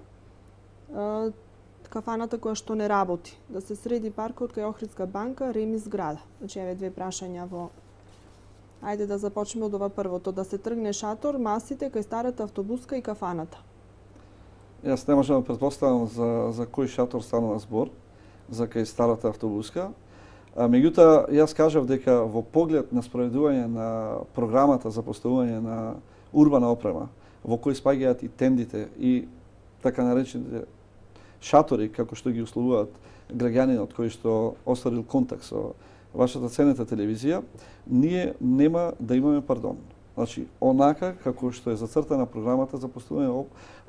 кафаната која што не работи, да се среди паркот кај Охридска банка, Реми зграда. Значи еве 2 прашања во. Ајде да започнеме од ова првото, да се тргне шатор масите кај старата автобуска и кафаната. Јас не можам да претпоставам за кој шатор станува збор, за кај старата автобуска. Меѓутоа, јас кажав дека во поглед на спроведување на програмата за поставување на урбана опрема, во кој спаѓаат и тендите и така наречените шатори, како што ги условуваат граѓанинот кој што остварил контакт со вашата ценета телевизија, ние нема да имаме пардон. Значи, онака како што е зацртана програмата за поставување на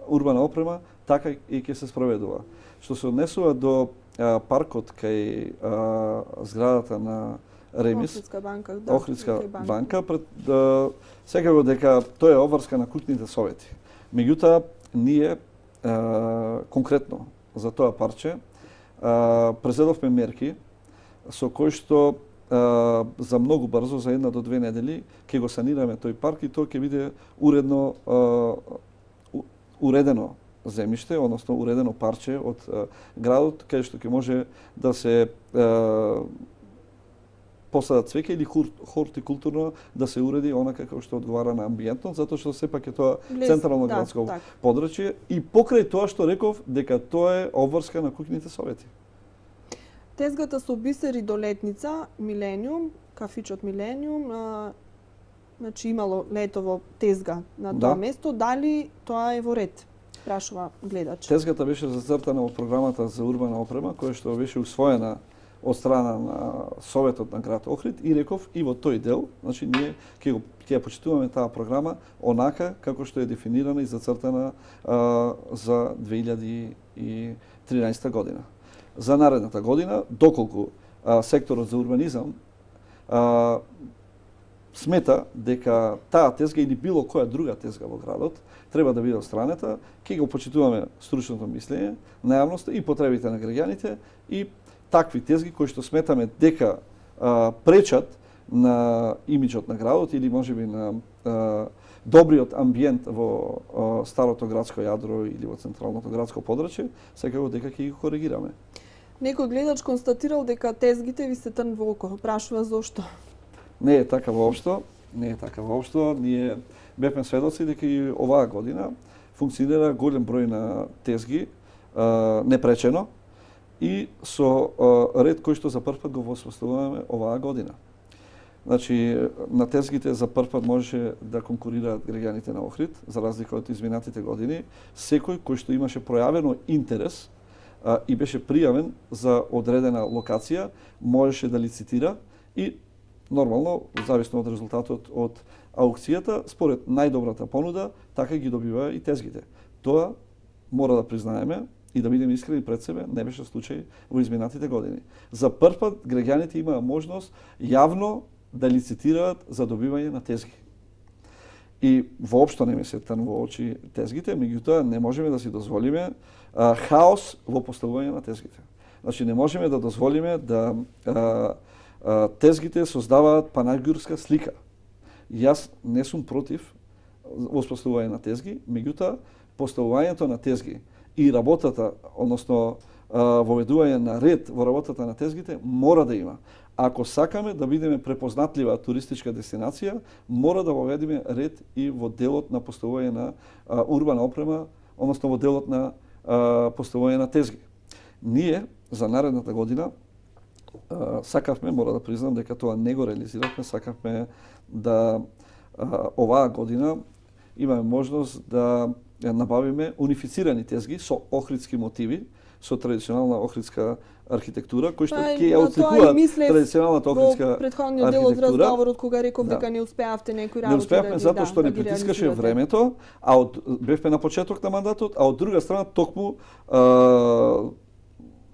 урбана опрема, така и ќе се спроведува. Што се однесува до паркот кај зградата на Ремис, Охридска банка, секако дека тоа е обврска на куќните совети. Меѓутоа, ние конкретно за тоа парче презедовме мерки со кои што за многу брзо, за 1 до 2 недели, ќе го санираме тој парк и тоа ќе биде уредено земјиште, односно уредено парче од градот, кај што ќе може да се посадат цвеќе или хортикултурно да се уреди онака како што одговара на амбиентот, затоа што сепак е тоа централно градско подрачје и покрај тоа што реков дека тоа е обврска на куќните совети. Тезгата со бисери до летница, Милениум, кафичот Милениум, значи имало летово тезга на тоа место, дали тоа е во ред? Прашува гледач. Тезгата беше зацртана од програмата за урбана опрема, која што беше усвоена од страна на Советот на град Охрид и реков и во тој дел, значи ние ќе ја почитуваме таа програма онака како што е дефинирана и зацртана за 2013 година. За наредната година, доколку секторот за урбанизам смета дека таа тезга или било која друга тезга во градот треба да биде отстранета, ќе го почитуваме стручното мислење на јавноста и потребите на граѓаните и такви тезги кои што сметаме дека пречат на имиджот на градот или можеби на добриот амбиент во старото градско јадро или во централното градско подрачје, секако дека ќе ги коригираме. Некој гледач констатирал дека тезгите ви се трн во око. Прашува зошто? Не е така воопшто. Не е така воопшто. Ние бевме сведоци дека и оваа година функционира голем број на тезги непречено и со ред кој што за прв пат го воспоставуваме оваа година. Значи, на тезгите за прв пат можеше да конкурираат граѓаните на Охрид, за разлика од изминатите години. Секој кој што имаше пројавено интерес и беше пријавен за одредена локација, можеше да лицитира и нормално, зависно од резултатот од аукцијата, според најдобрата понуда, така ги добива и тезгите. Тоа мора да признаеме и да бидеме искрени пред себе, не беше случај во изминатите години. За прв пат граѓаните имаа можност јавно да лицитираат за добивање на тезги. И воопшто не ми се трн во очи тезгите, меѓутоа не можеме да си дозволиме хаос во поставување на тезгите. Значи не можеме да дозволиме да тезгите создаваат панагюрска слика. Јас не сум против воспоставување на тезги, меѓутоа поставувањето на тезги и работата, односно воведување на ред во работата на тезгите мора да има. Ако сакаме да бидеме препознатлива туристичка дестинација, мора да воведеме ред и во делот на поставување на урбана опрема, односно во делот на поставување на тезги. Ние за наредната година сакавме, мора да признам дека тоа не го реализиравме, сакавме да оваа година имаме можност да набавиме унифицирани тезги со охридски мотиви, со традиционална охридска архитектура, кој што ќе ја отликуваат традиционалната охридска архитектура. Во претходниот дел од разговорот кога реков дека не успеавте некои работи. Не успеавме затоа што не притискаше времето, а бевме на почеток на мандатот, а од друга страна токму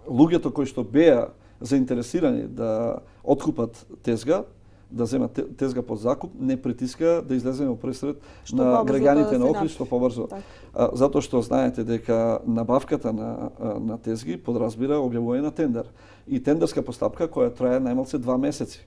луѓето кои што беа заинтересирани да откупат тезга, да земат тезга под закуп, не притиска да излеземе во пресред на граѓаните на Охрид што побрзо. Затоа што знаете дека набавката на тезги подразбира објавување на тендер. И тендерска постапка која трае најмалце 2 месеци.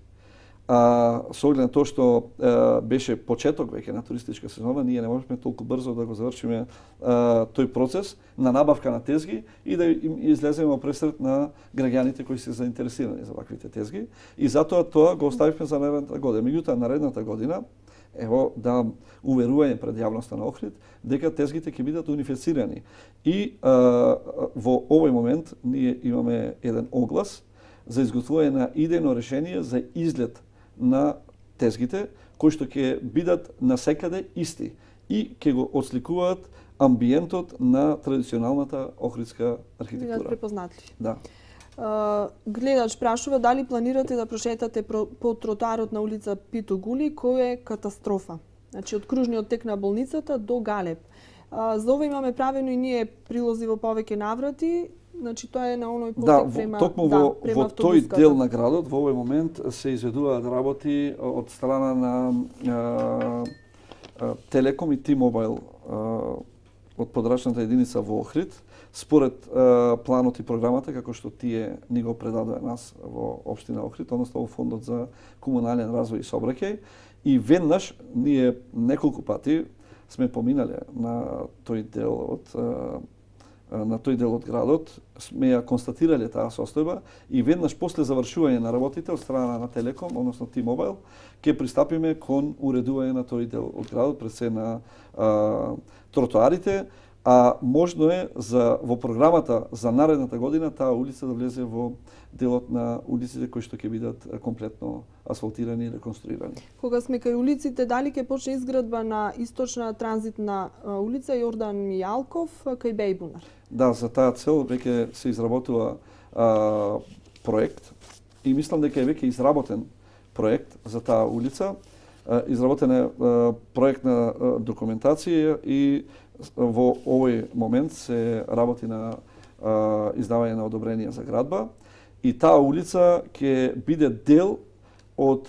Со оглед на тоа што беше почеток веќе на туристичка сезона, ние не можеме толку брзо да го завршиме тој процес на набавка на тезги и да излеземе во пресред на граѓаните кои се заинтересирани за ваквите тезги. И затоа тоа го оставивме за наредната година. Меѓутоа, наредната година, ево, да уверување пред јавноста на Охрид, дека тезгите ќе бидат унифицирани. И во овој момент ние имаме еден оглас за изготвување на идејно решение за изглед на тезгите, кои што ќе бидат насекаде исти и ќе го отсликуваат амбиентот на традиционалната охридска архитектура. Бидат препознатливи. Да. Гледач прашува дали планирате да прошетате по тротоарот на улица Пито Гули, кој е катастрофа. Значи од кружниот тек на болницата до Галеб. За ова имаме правено и ние прилози во повеќе наврати. Значи тоа е на оној потек према токму во тој дел на градот во овој момент се изведуваат работи од страна на Телеком и T-Mobile од подрачната единица во Охрид, според планот и програмата како што тие ни го предадоа нас во општина Охрид, односно во фондот за комунален развој и сообраќај. И веднаш ние неколку пати сме поминале на тој дел од градот, сме ја констатирале таа состојба и веднаш после завршување на работите од страна на Телеком, односно T-Mobile, ќе пристапиме кон уредување на тој дел од градот, пред се на тротоарите, а можно е во програмата за наредната година таа улица да влезе во делот на улиците кои што ќе бидат комплетно асфалтирани и реконструирани. Кога сме кај улиците, дали ќе почне изградба на источна транзитна улица Јордан Мијалков кај Бејбунар? Да, за таа цел веќе се изработува проект и мислам дека е веќе изработен проект за таа улица. Изработена е проектна документација и во овој момент се работи на издавање на одобрение за градба и таа улица ќе биде дел од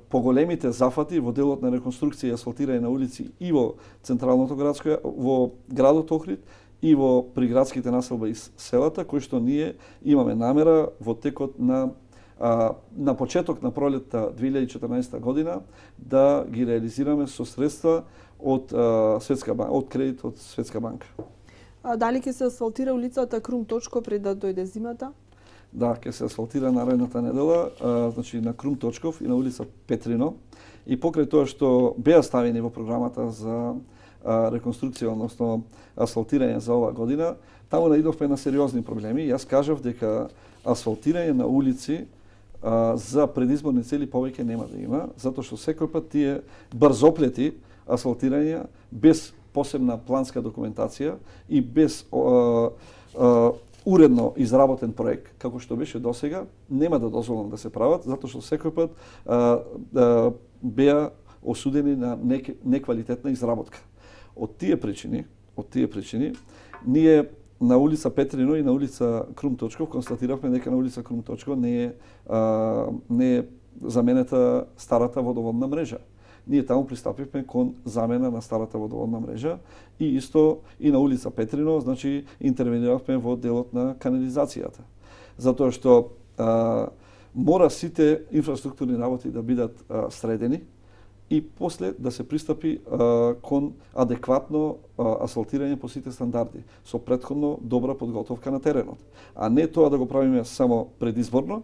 поголемите зафати во делот на реконструкција и асфалтирање на улици и во централното градско, во градот Охрид и во приградските населба и селата, кои што ние имаме намера во текот на на почеток на пролетта 2014 година да ги реализираме со средства од Светска банка, од кредит од Светска банка. Дали ќе се асфалтира улицата Крум Точко пред да дојде зимата? Да, ќе се асфалтира наредната недела, значи на Крум Точков и на улица Петрино. И покрај тоа што беа ставени во програмата за реконструкција, односно асфалтирање за оваа година, таму наидовме на сериозни проблеми. Јас кажав дека асфалтирање на улици за предизборни цели повеќе нема да има, затоа што секој пат тие брзоплети асфалтирања без посебна планска документација и без уредно изработен проект, како што беше досега, нема да дозволам да се прават, затоа што секој пат беа осудени на неквалитетна изработка. Од тие причини, ние на улица Петрино и на улица Крум Точков констатиравме дека на улица Крум Точков не е заменета старата водоводна мрежа. Ние таму пристапивме кон замена на старата водоводна мрежа и исто и на улица Петрино, значи интервениравме во делот на канализацијата. Затоа што мора сите инфраструктурни работи да бидат средени и после да се пристапи кон адекватно асфалтирање по сите стандарди, со претходно добра подготовка на теренот, а не тоа да го правиме само предизборно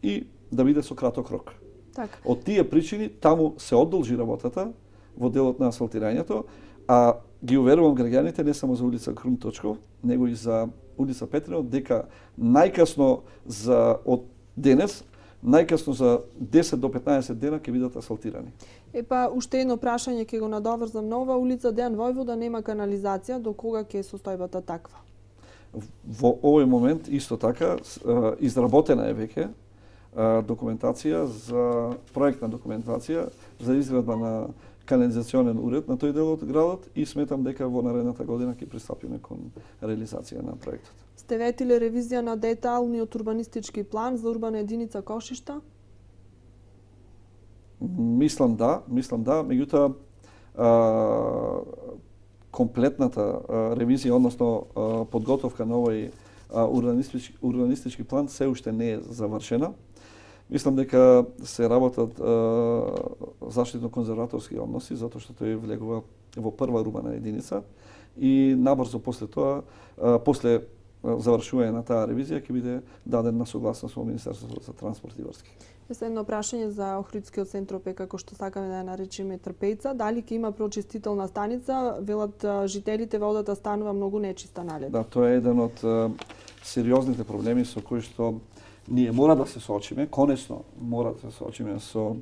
и да биде со краток рок. Так. Од тие причини таму се одолжи работата во делот на асфалтирањето, а ги уверувам граѓаните не само за улица Крум Точков, него и за улица Петрино, дека најкасно од денес, најкасно за 10 до 15 дена ќе бидат асфалтирани. Епа, уште едно прашање ќе го надоврзам на ова. Улица Дејан Војвода нема канализација, до кога ќе е состојбата таква? Во овој момент исто така изработена е веќе документација за проектна документација за изградба на канализационен уред на тој дел од градот и сметам дека во наредната година ќе пристапиме кон реализација на проектот. Сте ветиле ревизија на деталниот урбанистички план за урбана единица Кошишта? Мислам да, меѓутоа комплетната ревизија, односно подготовка на овој урбанистички план се уште не е завршена. Мислам дека се работат заштитно-конзерваторски односи, затоа што тој влегува во прва урбана единица и набрзо после тоа, после завршување на таа ревизија, ќе биде даден на согласност во Министерството за транспорт и врски. Едно прашање за Охридскиот центропе, како што сакаме да ја наречеме Трпејца. Дали ќе има прочистителна станица? Велат жителите, водата станува многу нечиста налети. Да, тоа е еден од сериозните проблеми со кои што ние мора да се соочиме, конечно мора да се соочиме со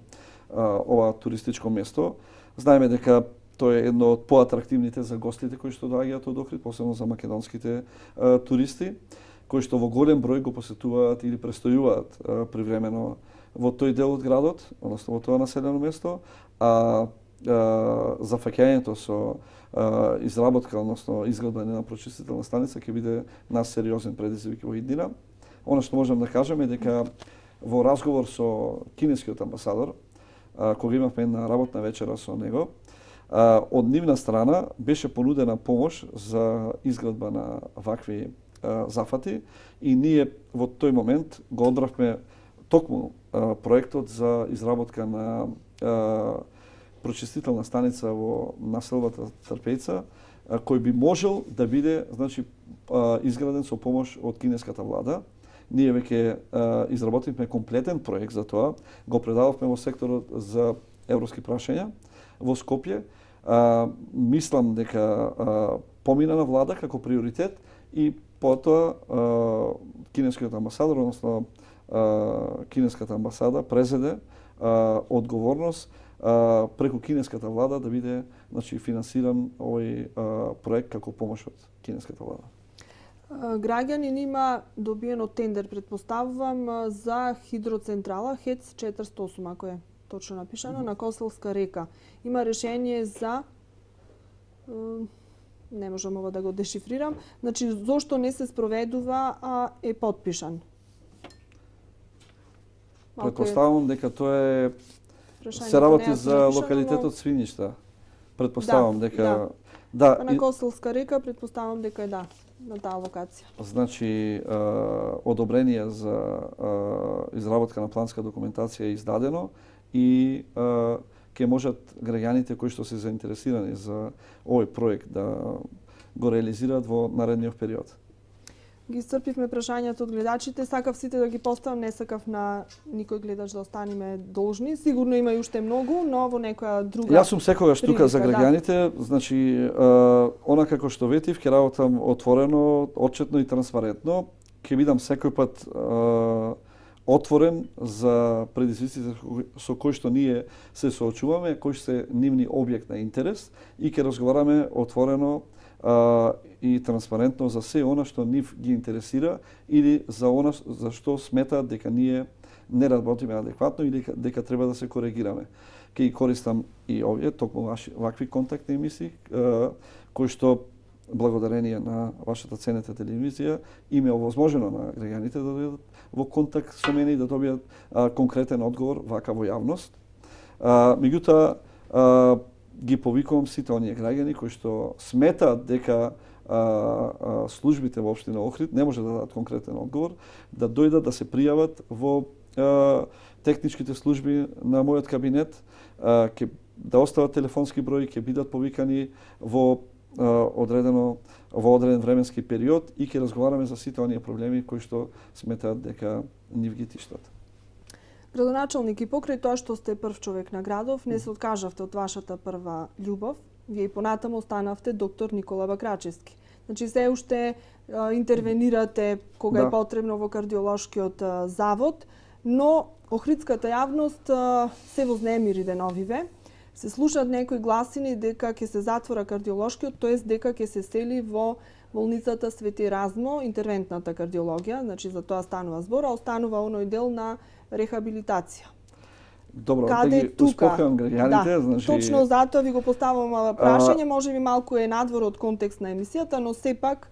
ова туристичко место. Знаеме дека тоа е едно од поатрактивните за гостите кои што доаѓаат од Охрид, посебно за македонските туристи, кои што во голем број го посетуваат или престојуваат привремено во тој дел од градот, односно во тоа населено место, а за фаќањето со изработка, односно изградба на прочистителна станица ќе биде нас сериозен предизвик во иднина. Она што можам да кажам е дека во разговор со кинескиот амбасадор, кога имавме една работна вечера со него, од нивна страна беше понудена помош за изградба на вакви зафати и ние во тој момент го одбравме токму проектот за изработка на прочистителна станица во населбата Трпејца, кој би можел да биде, значи, изграден со помош од кинеската влада. Ние веќе изработивме комплетен проект за тоа, го предававме во секторот за европски прашања во Скопје. Мислам дека помина на влада како приоритет и потоа кинескиот амбасадор, односно кинеската амбасада презеде одговорност преку кинеската влада да биде, значи, финансиран овој проект како помош од кинеската влада. Граѓанин има добиено тендер, предпоставувам, за хидроцентрала ХЕЦ 408, ако е точно напишано, на Коселска река. Има решение за... не можам ова да го дешифрирам. Значи, зошто не се спроведува, а е подпишан? Предпоставувам дека тоа е... се работи за локалитетот Свиништа. Предпоставувам дека... Да, на Коселска река предпоставувам дека е да. на таа локација? Значи, одобрение за изработка на планска документација е издадено и ќе можат граѓаните кои што се заинтересирани за овој проект да го реализираат во наредниот период. Ги исцрпивме прашањата од гледачите, сакав сите да ги поставам, не сакав на никој гледач да останеме должни. Сигурно има и уште многу, но во некоја друга Јас сум секогаш тука за граѓаните, значи она како што ветив, ќе работам отворено, отчетно и транспарентно. Ќе бидам секој пат отворен за предизвиците со кои што ние се соочуваме, кои се нивни објект на интерес и ќе разговараме отворено и транспарентно за се она што нив ги интересира или за она за што сметаат дека ние не работиме адекватно или дека треба да се коригираме. Ќе ги користам и овие токму вакви контактни емисии кои што благодарение на вашата ценета телевизија им е овозможено на граѓаните да дојдат во контакт со мене и да добијат конкретен одговор вака во јавност. Меѓутоа ги повикувам сите оние граѓани кои што сметаат дека службите во општина Охрид не може да дадат конкретен одговор, да дојдат да се пријават во техничките служби на мојот кабинет, ќе да остават телефонски број, ќе бидат повикани во одреден временски период и ќе разговараме за сите оние проблеми кои што сметаат дека нив ги тиштат. Градоначалник, и покрај тоа што сте прв човек на градов, не се откажавте од вашата прва љубов. Вие и понатаму останавте доктор Никола Бакрачевски. Значи се уште интервенирате кога е потребно во кардиолошкиот завод, но охридската јавност се вознемири деновиве. Се слушаат некои гласини дека ќе се затвора кардиолошкиот, тоест дека ќе се сели во болницата Свети Размо, интервентната кардиологија, значи за тоа станува збор, а останува оној дел на рехабилитација. Добро, да ги успокојам граѓаните, значи точно затоа ви го поставувам прашање, можеби малку е надвор од контекст на емисијата, но сепак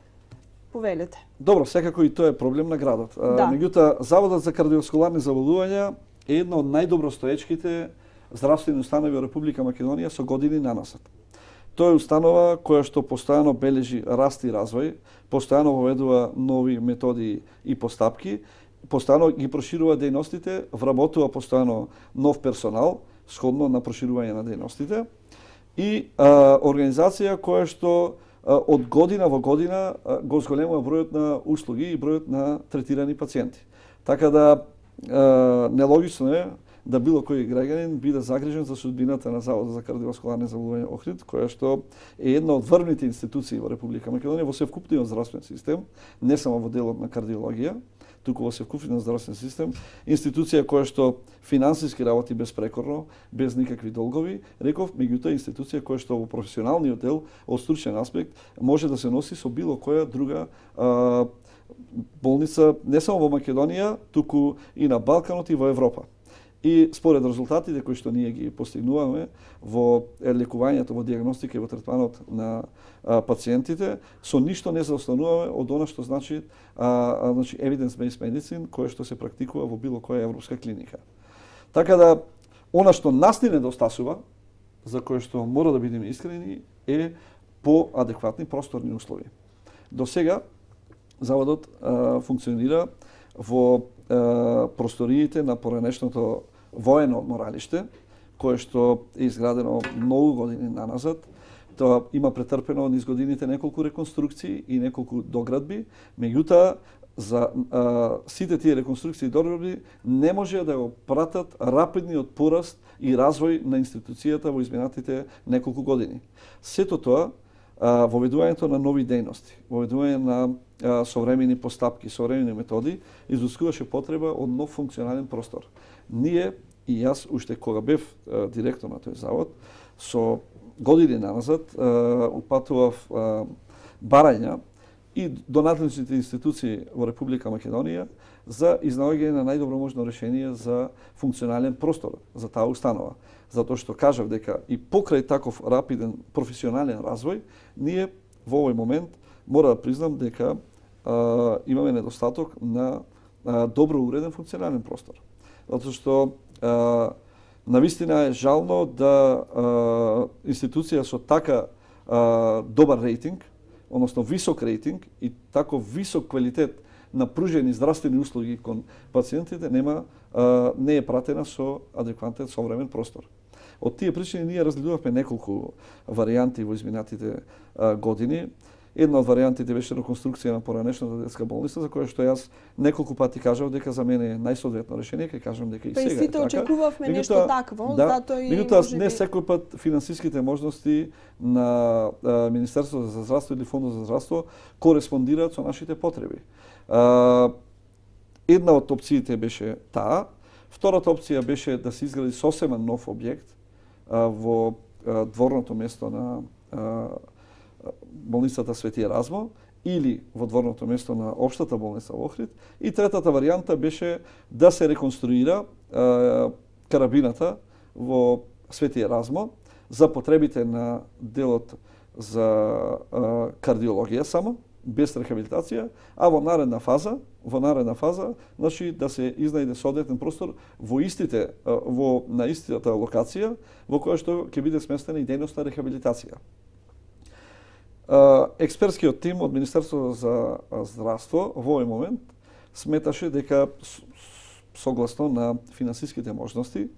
повелете. Добро, секако и тоа е проблем на градот. Меѓутоа, Заводот за кардиоваскуларни заболувања е една од најдобростоечките здравствени установи во Република Македонија со години нанасад. Тоа е установа која што постојано бележи раст и развој, постојано воведува нови методи и постапки, постојано ги проширува дејностите, вработува постојано нов персонал, сходно на проширување на дејностите, и организација која што од година во година го зголемува бројот на услуги и бројот на третирани пациенти. Така да нелогично е да било кој граѓанин биде загрижен за судбината на Заводот за кардиоваскуларни заболувања Охрид, која што е една од врвните институции во Република Македонија во севкупниот здравствен систем, не само во делот на кардиологија, туку во севкупниот здравствен систем, институција која што финансиски работи безпрекорно, без никакви долгови, реков, меѓутоа институција која што во професионалниот дел, од стручен аспект, може да се носи со било која друга болница, не само во Македонија, туку и на Балканот и во Европа. И според резултатите кои што ние ги постигнуваме во лекувањето, во диагностика и во третманот на пациентите, со ништо не заостануваме од она што значи evidence-based medicine, кое што се практикува во било која европска клиника. Така да, она што нас ни недостасува, за кое што мора да бидеме искрени, е поадекватни просторни услови. До сега, Заводот функционира во просториите на поранешното воено одморалиште, кое што е изградено многу години наназад. Тоа има претрпено низ годините неколку реконструкции и неколку доградби, меѓутоа за сите тие реконструкции и доградби не може да го пратат рапидниот пораст и развој на институцијата во изминатите неколку години. Сето тоа, воведувањето на нови дејности, воведување на современи постапки, современи методи, изискуваше потреба од нов функционален простор. Ние и јас, уште кога бев директор на тој завод, со години наназад упатував барања и до надлежните институции во Република Македонија за изнаоѓање на најдобро можно решение за функционален простор за таа установа. Затоа што кажав дека и покрај таков рапиден професионален развој, ние во овој момент мора да признам дека имаме недостаток на добро уреден функционален простор. Затоа што навистина е жално да институција со така добар рейтинг односно висок рейтинг и тако висок квалитет на пружени здравствени услуги кон пациентите не е пратена со адекватен современ простор. Од тие причини ние разгледувавме неколку варијанти во изминатите години. Една од варијантите беше реконструкција на поранешната детска болница, за која што јас неколку пати кажав дека за мене е најсоодветно решение, ќе кажам дека и сега е така. Сите очекувавме нешто такво, затоа и меѓутоа не секој пат финансиските можности на Министерството за здравство или Фондот за здравство кореспондираат со нашите потреби. Една од опциите беше таа. Втората опција беше да се изгради сосема нов објект во дворното место на болницата Свети Еразмо или во дворното место на општата болница во Охрид. И третата варијанта беше да се реконструира карабината во Свети Еразмо за потребите на делот за кардиологија само, без рехабилитација, а во наредна фаза, значи да се изнајде соодветен простор на истата локација во која што ќе биде сместена и дејностна рехабилитација. Експертскиот тим од Министерството за здравство во овој момент сметаше дека согласно на финансиските можности,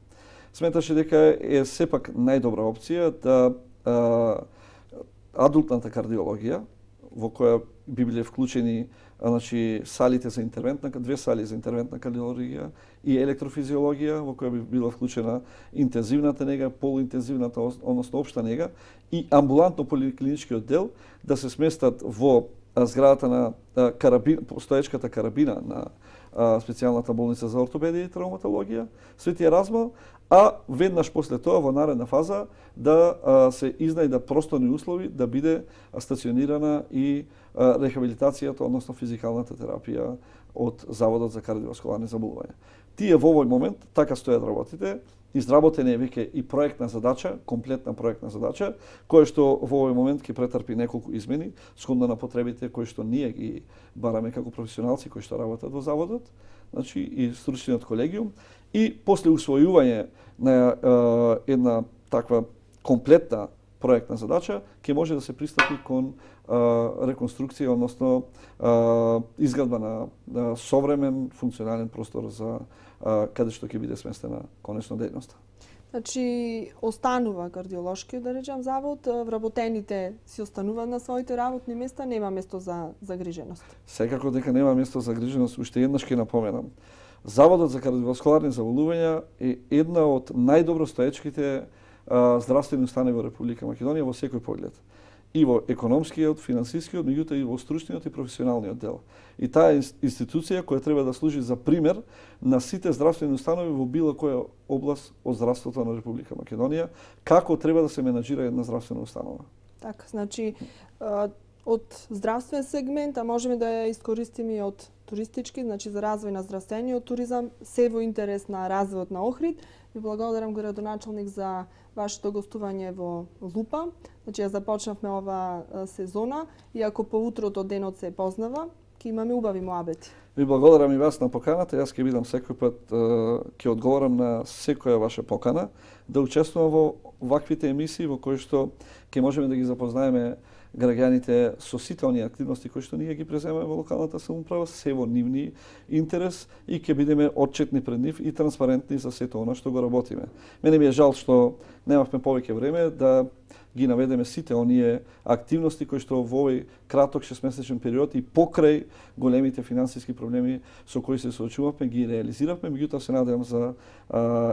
сметаше дека е сепак најдобра опција да адултната кардиологија, во која би биле вклучени салите за две сали за интервентна кардиологија и електрофизиологија, во која би била вклучена интензивната нега, полуинтензивната, односно општа нега и амбулантно поликлиничкиот дел да се сместат во зградата на постоечката карабина на специјалната болница за ортопедија и травматологија Свети Еразмо, а веднаш после тоа во наредна фаза да се изнајдат просторни услови да биде стационирана и рехабилитацијата, односно физикалната терапија од Заводот за кардиоваскуларни заболувања. Тие во овој момент така стојат работите. Изработена е веќе и проектна задача, комплетна проектна задача, која што во овој момент ќе претрпи неколку измени, сходно на потребите кои што ние ги бараме како професионалци кои што работат во заводот, значи и стручниот колегиум, и после усвојување на една таква комплетна проектна задача ќе може да се пристапи кон реконструкција, односно изградба на современ функционален простор за каде што ќе биде сместена конечно дејноста. Значи, останува кардиолошки, да речам, завод, вработените си остануваат на своите работни места, нема место за загриженост. Секако дека нема место за загриженост, уште еднаш ќе напоменам. Заводот за кардиоваскуларни заболувања е една од најдобро стоечките здравствени установи во Република Македонија во секој поглед. И во економскиот, финансискиот, меѓутоа и во стручниот и професионалниот дел. И таа институција која треба да служи за пример на сите здравствени установи во било која област од здравството на Република Македонија, како треба да се менаџира една здравствена установа. Така, значи од здравствен сегмент, а можеме да ја искористиме и од туристички, значи за развој на здравствениот туризам, се во интерес на развојот на Охрид. Ви благодарам, градоначалник, за вашето гостување во Лупа. Значи, ја започнавме ова сезона, иако по утрото денот се познава, ќе имаме убави муабети. Ви благодарам и вас на поканата. Јас ќе бидам секој пат, ќе одговорам на секоја ваша покана, да учествувам во ваквите емисии во кои што ќе можеме да ги запознаеме граѓаните со сите оние активности кои што ние ги преземаме во локалната самоуправа, се во нивни интерес и ќе бидеме отчетни пред нив и транспарентни за сето она што го работиме. Мене ми е жал што немавме повеќе време да ги наведеме сите оние активности кои што во овој краток 6-месечен период и покрај големите финансиски проблеми со кои се соочувавме, ги реализиравме, меѓутоа се надевам за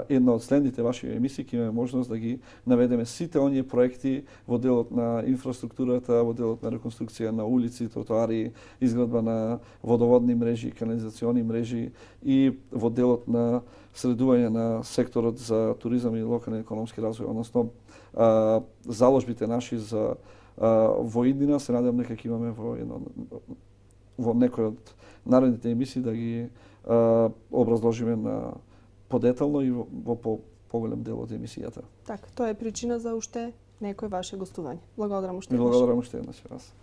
една од следните ваши емисии ќе имаме можност да ги наведеме сите оние проекти во делот на инфраструктурата, во делот на реконструкција на улици, тротоари, изградба на водоводни мрежи, канализациони мрежи и во делот на средување на секторот за туризам и локален економски развој, односно заложбите наши за во иднина, се надевам дека ќе имаме во некој од наредните емисии да ги образложиме на подетално и во поголем дел од емисијата. Така, тоа е причина за уште некој ваше гостување. Благодарам уште. Благодарам уште еднаш вас.